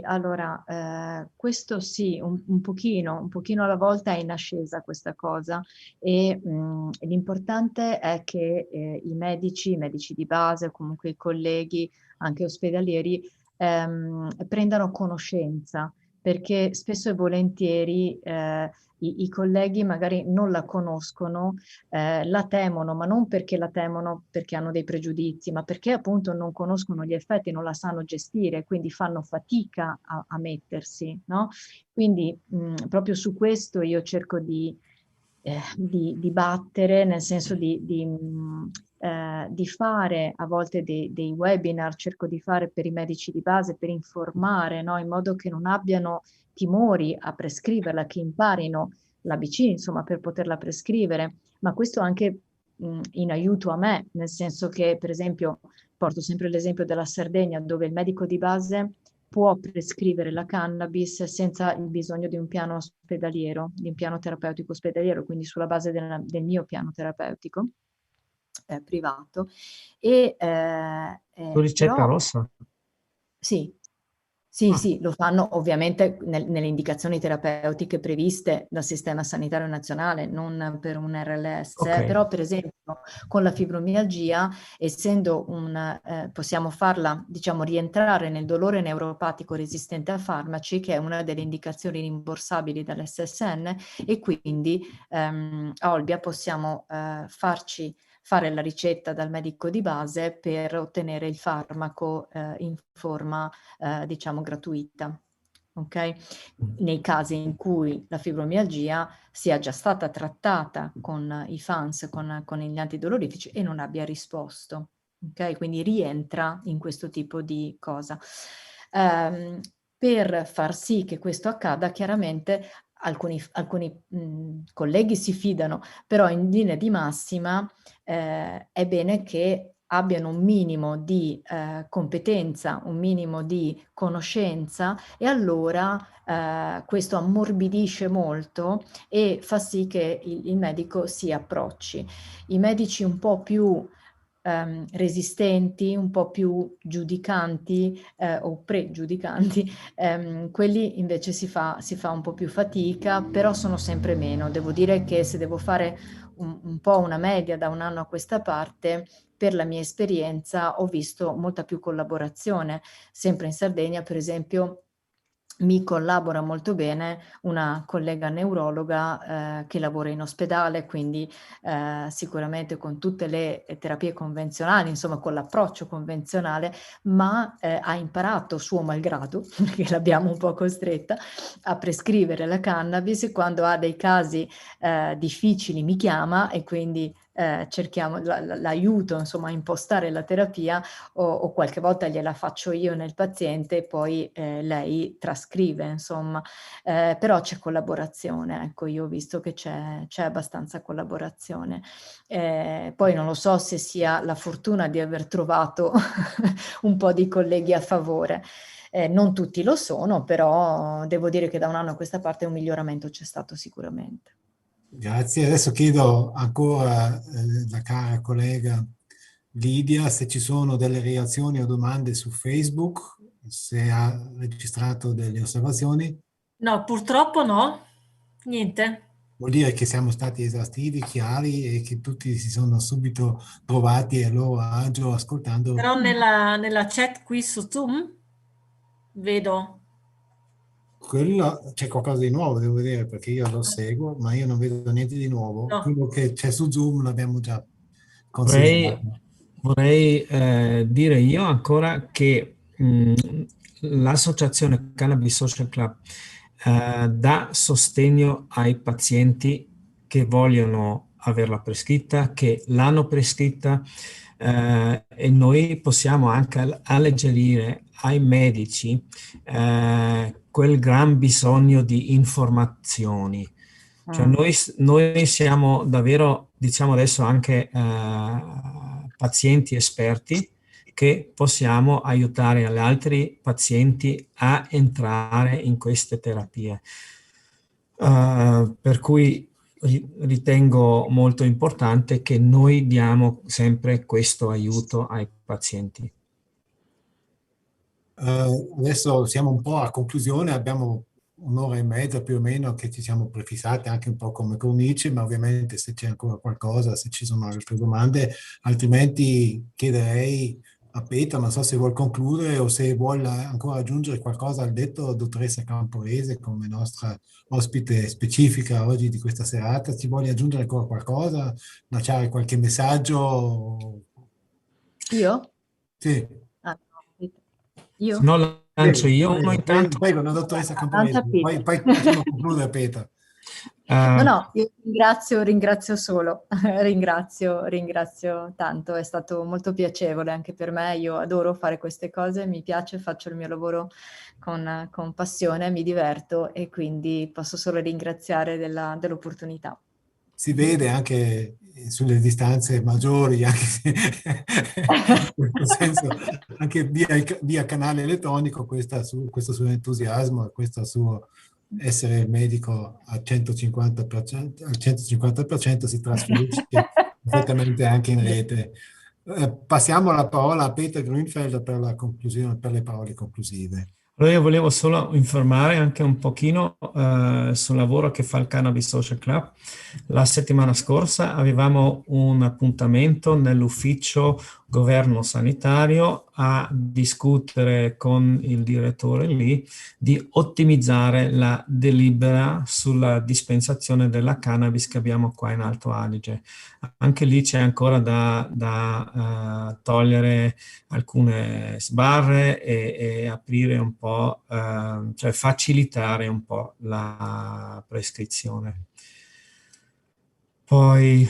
allora questo sì, un pochino alla volta è in ascesa questa cosa e l'importante è che i medici di base o comunque i colleghi anche ospedalieri prendano conoscenza, perché spesso e volentieri i colleghi magari non la conoscono, la temono, ma non perché la temono perché hanno dei pregiudizi, ma perché appunto non conoscono gli effetti, non la sanno gestire, quindi fanno fatica a mettersi, no? Quindi proprio su questo io cerco di battere, nel senso di fare a volte dei webinar, cerco di fare per i medici di base, per informare, no? In modo che non abbiano timori a prescriverla, che imparino l'ABC, insomma, per poterla prescrivere, ma questo anche in aiuto a me, nel senso che, per esempio, porto sempre l'esempio della Sardegna, dove il medico di base può prescrivere la cannabis senza il bisogno di un piano ospedaliero, di un piano terapeutico ospedaliero, quindi sulla base del mio piano terapeutico privato. Su ricetta però, rossa? Sì, lo fanno ovviamente nelle indicazioni terapeutiche previste dal Sistema Sanitario Nazionale, non per un RLS, però per esempio con la fibromialgia, essendo possiamo farla, diciamo, rientrare nel dolore neuropatico resistente a farmaci, che è una delle indicazioni rimborsabili dall'SSN, e quindi a Olbia possiamo farci fare la ricetta dal medico di base per ottenere il farmaco in forma, diciamo, gratuita. Okay? Nei casi in cui la fibromialgia sia già stata trattata con i FANS, con gli antidolorifici e non abbia risposto. Okay? Quindi rientra in questo tipo di cosa. Per far sì che questo accada, chiaramente alcuni colleghi si fidano, però in linea di massima è bene che abbiano un minimo di competenza, un minimo di conoscenza, e allora questo ammorbidisce molto e fa sì che il medico si approcci. I medici un po' più resistenti, un po' più giudicanti o pregiudicanti, quelli invece si fa un po' più fatica, però sono sempre meno. Devo dire che se devo fare un po' una media da un anno a questa parte, per la mia esperienza ho visto molta più collaborazione. Sempre in Sardegna, per esempio, mi collabora molto bene una collega neurologa che lavora in ospedale, quindi sicuramente con tutte le terapie convenzionali, insomma con l'approccio convenzionale, ma ha imparato suo malgrado, perché l'abbiamo un po' costretta, a prescrivere la cannabis, e quando ha dei casi difficili mi chiama, e quindi cerchiamo, l'aiuto insomma a impostare la terapia, o qualche volta gliela faccio io nel paziente e poi lei trascrive, insomma, però c'è collaborazione, ecco, io ho visto che c'è abbastanza collaborazione. Poi non lo so se sia la fortuna di aver trovato un po' di colleghi a favore. Non tutti lo sono, però devo dire che da un anno a questa parte un miglioramento c'è stato sicuramente. Grazie. Adesso chiedo ancora alla cara collega Lidia se ci sono delle reazioni o domande su Facebook, se ha registrato delle osservazioni. No, purtroppo no, niente. Vuol dire che siamo stati esaustivi, chiari, e che tutti si sono subito trovati a loro agio ascoltando. Però nella chat qui su Zoom vedo. Quello, c'è qualcosa di nuovo, devo dire, perché io lo seguo, ma io non vedo niente di nuovo. No. Quello che c'è su Zoom l'abbiamo già considerato. Vorrei dire io ancora che l'associazione Cannabis Social Club dà sostegno ai pazienti che vogliono averla prescritta, che l'hanno prescritta, e noi possiamo anche alleggerire ai medici quel gran bisogno di informazioni. Cioè noi siamo davvero, diciamo adesso, anche pazienti esperti che possiamo aiutare gli altri pazienti a entrare in queste terapie. Per cui ritengo molto importante che noi diamo sempre questo aiuto ai pazienti. Adesso siamo un po' a conclusione, abbiamo un'ora e mezza più o meno che ci siamo prefissati, anche un po' come cornice, ma ovviamente se c'è ancora qualcosa, se ci sono altre domande, altrimenti chiederei a Petra, non so se vuol concludere o se vuol ancora aggiungere qualcosa al detto dottoressa Camporese come nostra ospite specifica oggi di questa serata. Ci vuole aggiungere ancora qualcosa? Lasciare qualche messaggio? Io? Sì. Io? No, lancio io uno intanto. Prego, la dottoressa Camporese, poi facciamo concludere Petra. No, io ringrazio solo, ringrazio tanto, è stato molto piacevole anche per me, io adoro fare queste cose, mi piace, faccio il mio lavoro con passione, mi diverto, e quindi posso solo ringraziare dell'opportunità. Si vede anche sulle distanze maggiori, anche se, in questo senso, anche via canale elettronico, questo suo entusiasmo e questo suo essere medico al 150% si trasferisce perfettamente anche in rete. Passiamo la parola a Peter Grünfeld per la conclusione, per le parole conclusive. Allora io volevo solo informare anche un pochino sul lavoro che fa il Cannabis Social Club. La settimana scorsa avevamo un appuntamento nell'ufficio governo sanitario a discutere con il direttore lì di ottimizzare la delibera sulla dispensazione della cannabis che abbiamo qua in Alto Adige. Anche lì c'è ancora da togliere alcune sbarre e aprire un po', cioè facilitare un po' la prescrizione. Poi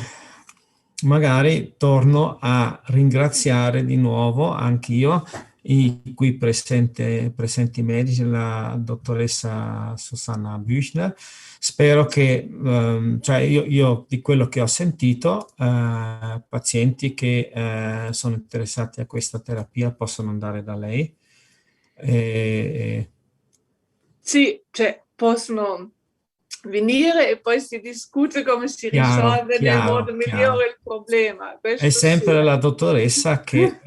magari torno a ringraziare di nuovo anch'io i qui presenti medici, la dottoressa Susanna Büchner. Spero che, cioè io di quello che ho sentito, pazienti che sono interessati a questa terapia possono andare da lei. Sì, cioè possono venire e poi si discute come si risolve nel modo migliore il problema. Questo è sempre sì. la dottoressa che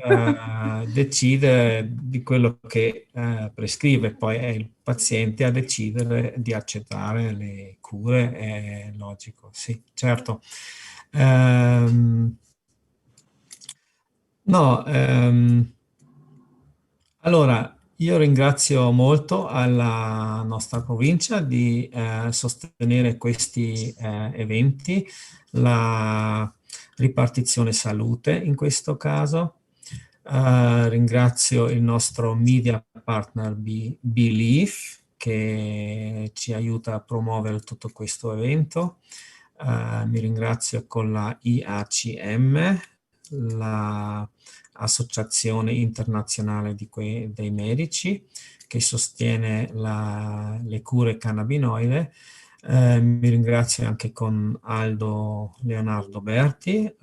decide di quello che prescrive, poi è il paziente a decidere di accettare le cure, è logico, sì, certo. Allora, io ringrazio molto alla nostra provincia di sostenere questi eventi, la ripartizione salute in questo caso. Ringrazio il nostro media partner Belief che ci aiuta a promuovere tutto questo evento. Mi ringrazio con la IACM, l'Associazione Internazionale dei Medici, che sostiene le cure cannabinoide. Mi ringrazio anche con Aldo Leonardo Berti.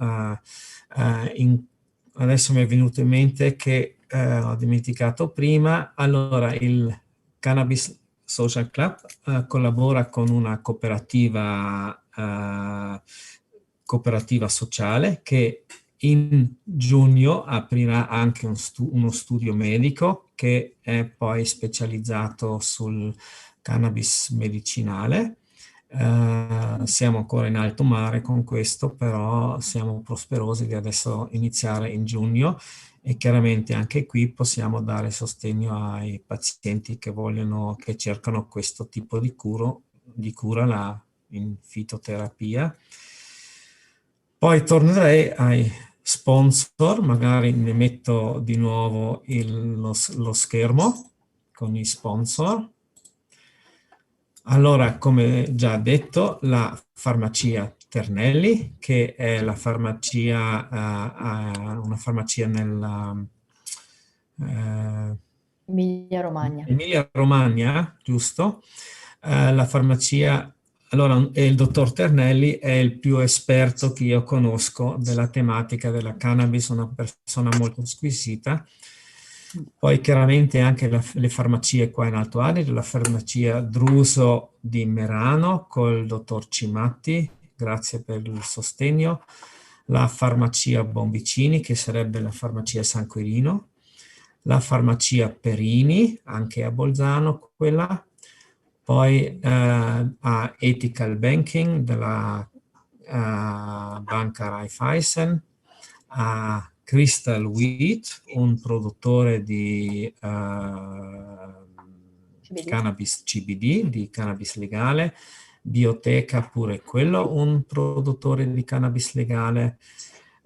Adesso mi è venuto in mente che ho dimenticato prima. Allora, il Cannabis Social Club collabora con una cooperativa sociale che in giugno aprirà anche uno studio medico che è poi specializzato sul cannabis medicinale. Siamo ancora in alto mare con questo, però siamo prosperosi di adesso iniziare in giugno e chiaramente anche qui possiamo dare sostegno ai pazienti che cercano questo tipo di cura in fitoterapia. Poi tornerei ai sponsor, magari ne metto di nuovo lo schermo con i sponsor. Allora, come già detto, la farmacia Ternelli, che è la farmacia, una farmacia nella Emilia-Romagna. Emilia-Romagna, giusto? La farmacia, allora, il dottor Ternelli è il più esperto che io conosco della tematica della cannabis, una persona molto squisita. Poi chiaramente anche le farmacie qua in Alto Adige, la farmacia Druso di Merano col dottor Cimatti, grazie per il sostegno, la farmacia Bombicini, che sarebbe la farmacia San Quirino, la farmacia Perini, anche a Bolzano quella, poi a Ethical Banking della Banca Raiffeisen, a Crystal Wheat, un produttore di cannabis CBD, di cannabis legale, Bioteca pure quello, un produttore di cannabis legale,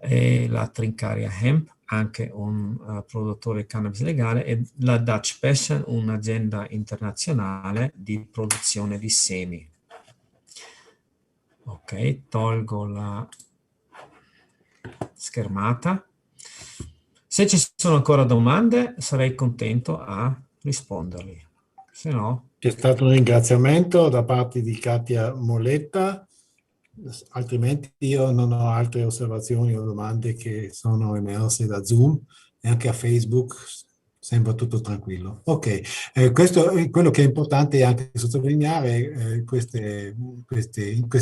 e la Trincaria Hemp, anche un produttore di cannabis legale, e la Dutch Passion, un'azienda internazionale di produzione di semi. Ok, tolgo la schermata. Se ci sono ancora domande, sarei contento a risponderli. Se no... C'è stato un ringraziamento da parte di Katia Moletta, altrimenti io non ho altre osservazioni o domande che sono emerse da Zoom, e anche a Facebook sembra tutto tranquillo. Ok, quello che è importante è anche sottolineare, questi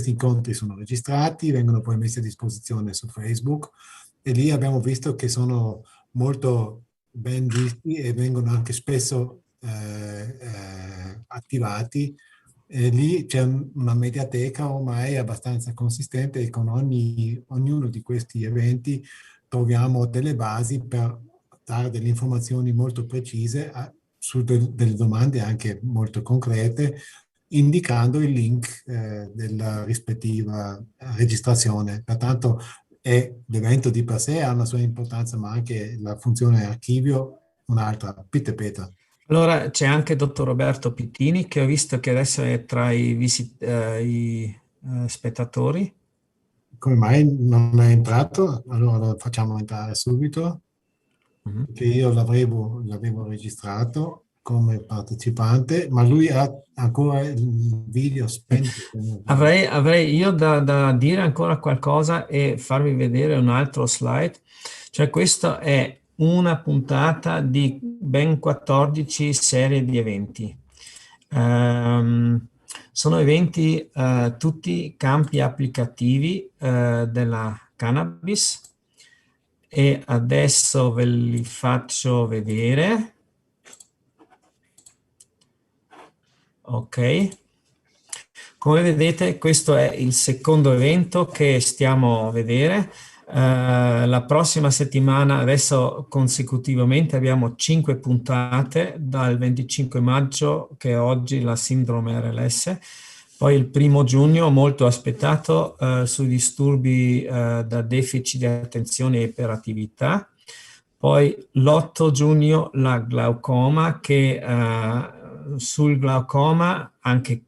incontri sono registrati, vengono poi messi a disposizione su Facebook, e lì abbiamo visto che sono molto ben visti e vengono anche spesso attivati. Lì c'è una mediateca ormai abbastanza consistente, e con ognuno di questi eventi troviamo delle basi per dare delle informazioni molto precise su delle domande anche molto concrete, indicando il link della rispettiva registrazione. Pertanto l'evento di per sé ha una sua importanza, ma anche la funzione archivio un'altra. Peter. Allora c'è anche dottor Roberto Pittini, che ho visto che adesso è tra i spettatori. Come mai non è entrato? Allora lo facciamo entrare subito, perché io l'avevo registrato come partecipante, ma lui ha ancora il video spento. Avrei io da dire ancora qualcosa e farvi vedere un altro slide. Cioè questa è una puntata di ben 14 serie di eventi. Sono eventi tutti campi applicativi della cannabis, e adesso ve li faccio vedere. Ok. Come vedete, questo è il secondo evento che stiamo a vedere. La prossima settimana, adesso consecutivamente, abbiamo 5 puntate dal 25 maggio, che è oggi la sindrome RLS. Poi il 1 giugno, molto aspettato, sui disturbi da deficit di attenzione e iperattività. Poi l'8 giugno la glaucoma, che sul glaucoma, anche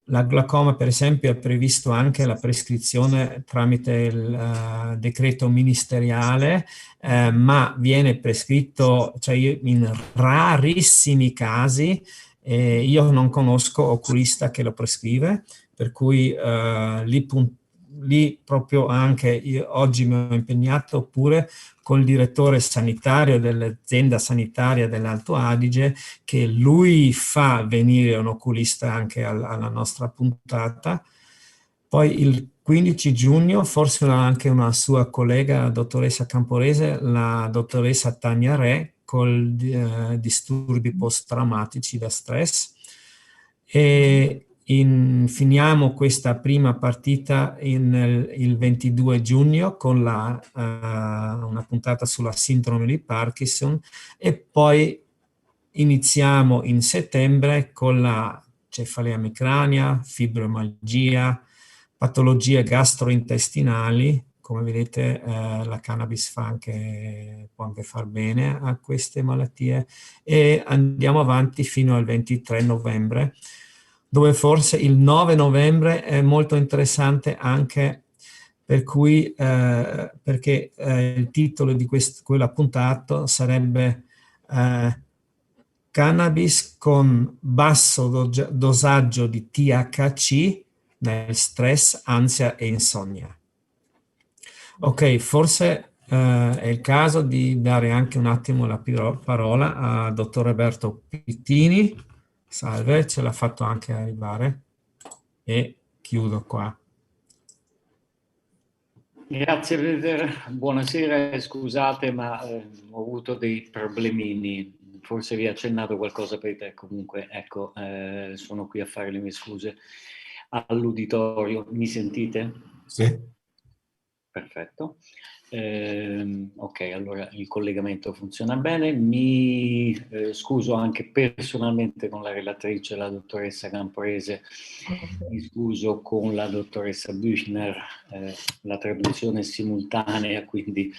la glaucoma per esempio è previsto anche la prescrizione tramite il decreto ministeriale, ma viene prescritto, cioè in rarissimi casi, io non conosco oculista che lo prescrive, per cui lì proprio anche io oggi mi ho impegnato pure col direttore sanitario dell'azienda sanitaria dell'Alto Adige, che lui fa venire un oculista anche alla nostra puntata. Poi il 15 giugno, forse anche una sua collega, dottoressa Camporese, la dottoressa Tania Re, con disturbi post-traumatici da stress. E finiamo questa prima partita il 22 giugno con una puntata sulla sindrome di Parkinson, e poi iniziamo in settembre con la cefalea emicrania, fibromialgia, patologie gastrointestinali. Come vedete, la cannabis può anche far bene a queste malattie, e andiamo avanti fino al 23 novembre, dove forse il 9 novembre è molto interessante anche perché il titolo di quella puntata sarebbe Cannabis con basso dosaggio di THC nel stress, ansia e insonnia. Ok, forse è il caso di dare anche un attimo la parola a dottor Roberto Pittini. Salve, ce l'ha fatto anche arrivare, e chiudo qua. Grazie Peter, buonasera, scusate ma ho avuto dei problemini, forse vi ha accennato qualcosa Peter, comunque ecco, sono qui a fare le mie scuse all'uditorio. Mi sentite? Sì. Perfetto. Ok, allora il collegamento funziona bene. Mi scuso anche personalmente con la relatrice, la dottoressa Camporese, mi scuso con la dottoressa Büchner, la traduzione è simultanea, quindi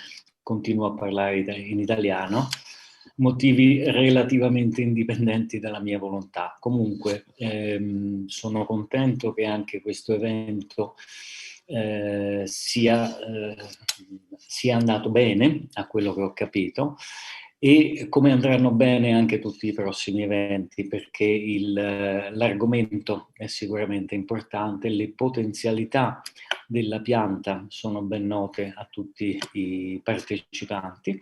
continuo a parlare in italiano, motivi relativamente indipendenti dalla mia volontà. Comunque sono contento che anche questo evento sia andato bene, a quello che ho capito, e come andranno bene anche tutti i prossimi eventi, perché l'argomento è sicuramente importante, le potenzialità della pianta sono ben note a tutti i partecipanti,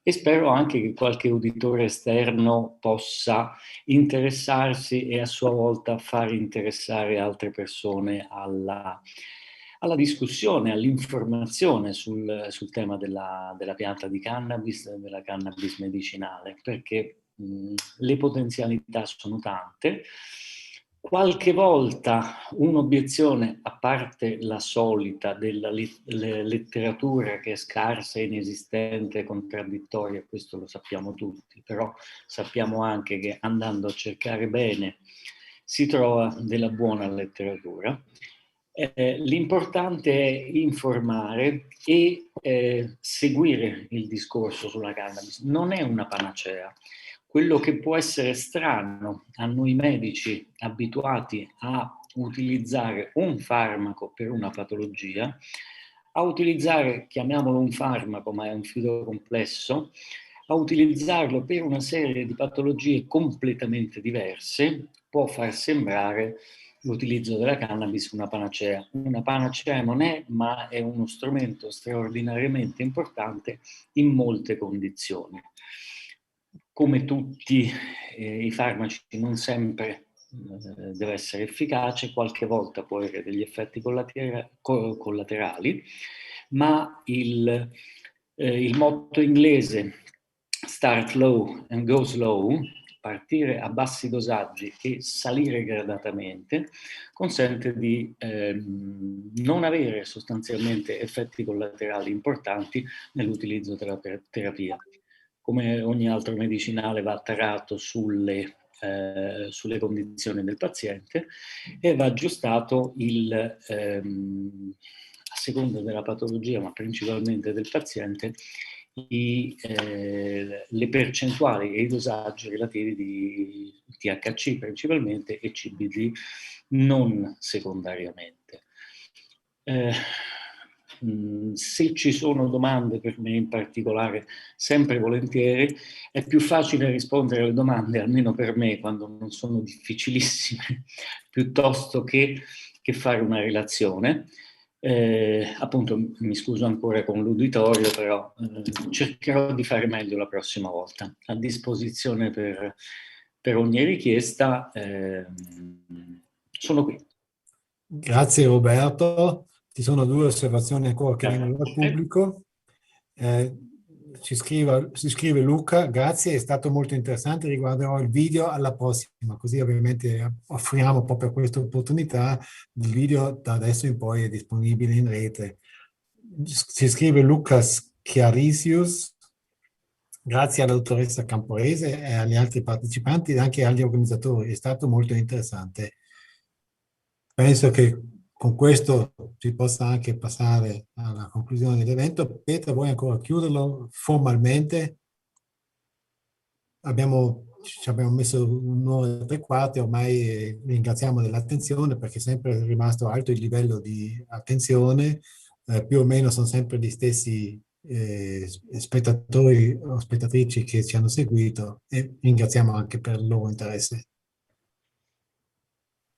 e spero anche che qualche uditore esterno possa interessarsi e a sua volta far interessare altre persone alla discussione, all'informazione sul tema della pianta di cannabis, della cannabis medicinale, perché le potenzialità sono tante. Qualche volta un'obiezione, a parte la solita della letteratura che è scarsa, inesistente, contraddittoria, questo lo sappiamo tutti, però sappiamo anche che andando a cercare bene si trova della buona letteratura. L'importante è informare e seguire il discorso sulla cannabis. Non è una panacea. Quello che può essere strano a noi medici abituati a utilizzare un farmaco per una patologia, a utilizzare, chiamiamolo un farmaco, ma è un fido complesso, a utilizzarlo per una serie di patologie completamente diverse, può far sembrare l'utilizzo della cannabis una panacea. Una panacea non è, ma è uno strumento straordinariamente importante in molte condizioni. Come tutti i farmaci, non sempre deve essere efficace, qualche volta può avere degli effetti collaterali, ma il motto inglese start low and go slow, partire a bassi dosaggi e salire gradatamente, consente di non avere sostanzialmente effetti collaterali importanti nell'utilizzo della terapia. Come ogni altro medicinale va tarato sulle condizioni del paziente e va aggiustato a seconda della patologia, ma principalmente del paziente, le percentuali e i dosaggi relativi di THC principalmente e CBD non secondariamente. Se ci sono domande per me in particolare, sempre volentieri. È più facile rispondere alle domande, almeno per me, quando non sono difficilissime, piuttosto che fare una relazione. Appunto, mi scuso ancora con l'uditorio, però cercherò di fare meglio la prossima volta. A disposizione per ogni richiesta, sono qui. Grazie Roberto. Ci sono 2 osservazioni ancora che vengono dal pubblico. Si scrive Luca, grazie, è stato molto interessante, riguarderò il video alla prossima, così ovviamente offriamo proprio questa opportunità. Il video da adesso in poi è disponibile in rete. Si scrive Lucas Chiarisius, grazie alla dottoressa Camporese e agli altri partecipanti e anche agli organizzatori, è stato molto interessante. Penso che con questo si possa anche passare alla conclusione dell'evento. Petra, vuoi ancora chiuderlo formalmente? Ci abbiamo messo 1 ora e 3/4, ormai ringraziamo dell'attenzione perché è sempre rimasto alto il livello di attenzione, più o meno sono sempre gli stessi spettatori o spettatrici che ci hanno seguito e ringraziamo anche per il loro interesse.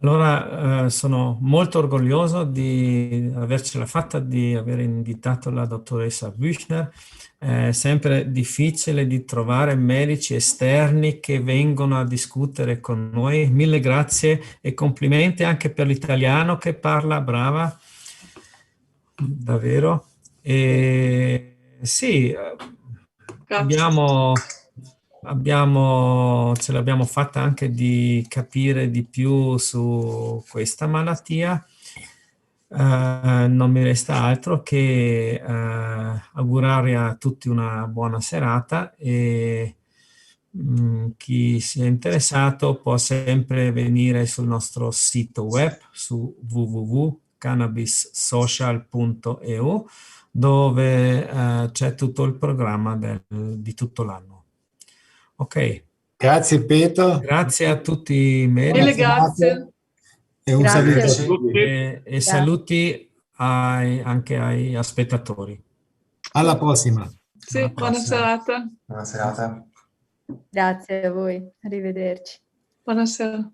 Allora, sono molto orgoglioso di avercela fatta, di aver invitato la dottoressa Büchner. È sempre difficile di trovare medici esterni che vengono a discutere con noi. Mille grazie e complimenti anche per l'italiano che parla, brava, davvero. E sì, ce l'abbiamo fatta anche di capire di più su questa malattia. Non mi resta altro che augurare a tutti una buona serata e chi sia interessato può sempre venire sul nostro sito web su www.cannabissocial.eu dove c'è tutto il programma di tutto l'anno. Ok. Grazie Pietro. Grazie a tutti i medici. Grazie. E un saluto a tutti. E saluti anche ai spettatori. Alla prossima. Sì, buona serata. Buona serata. Grazie a voi, arrivederci. Buonasera.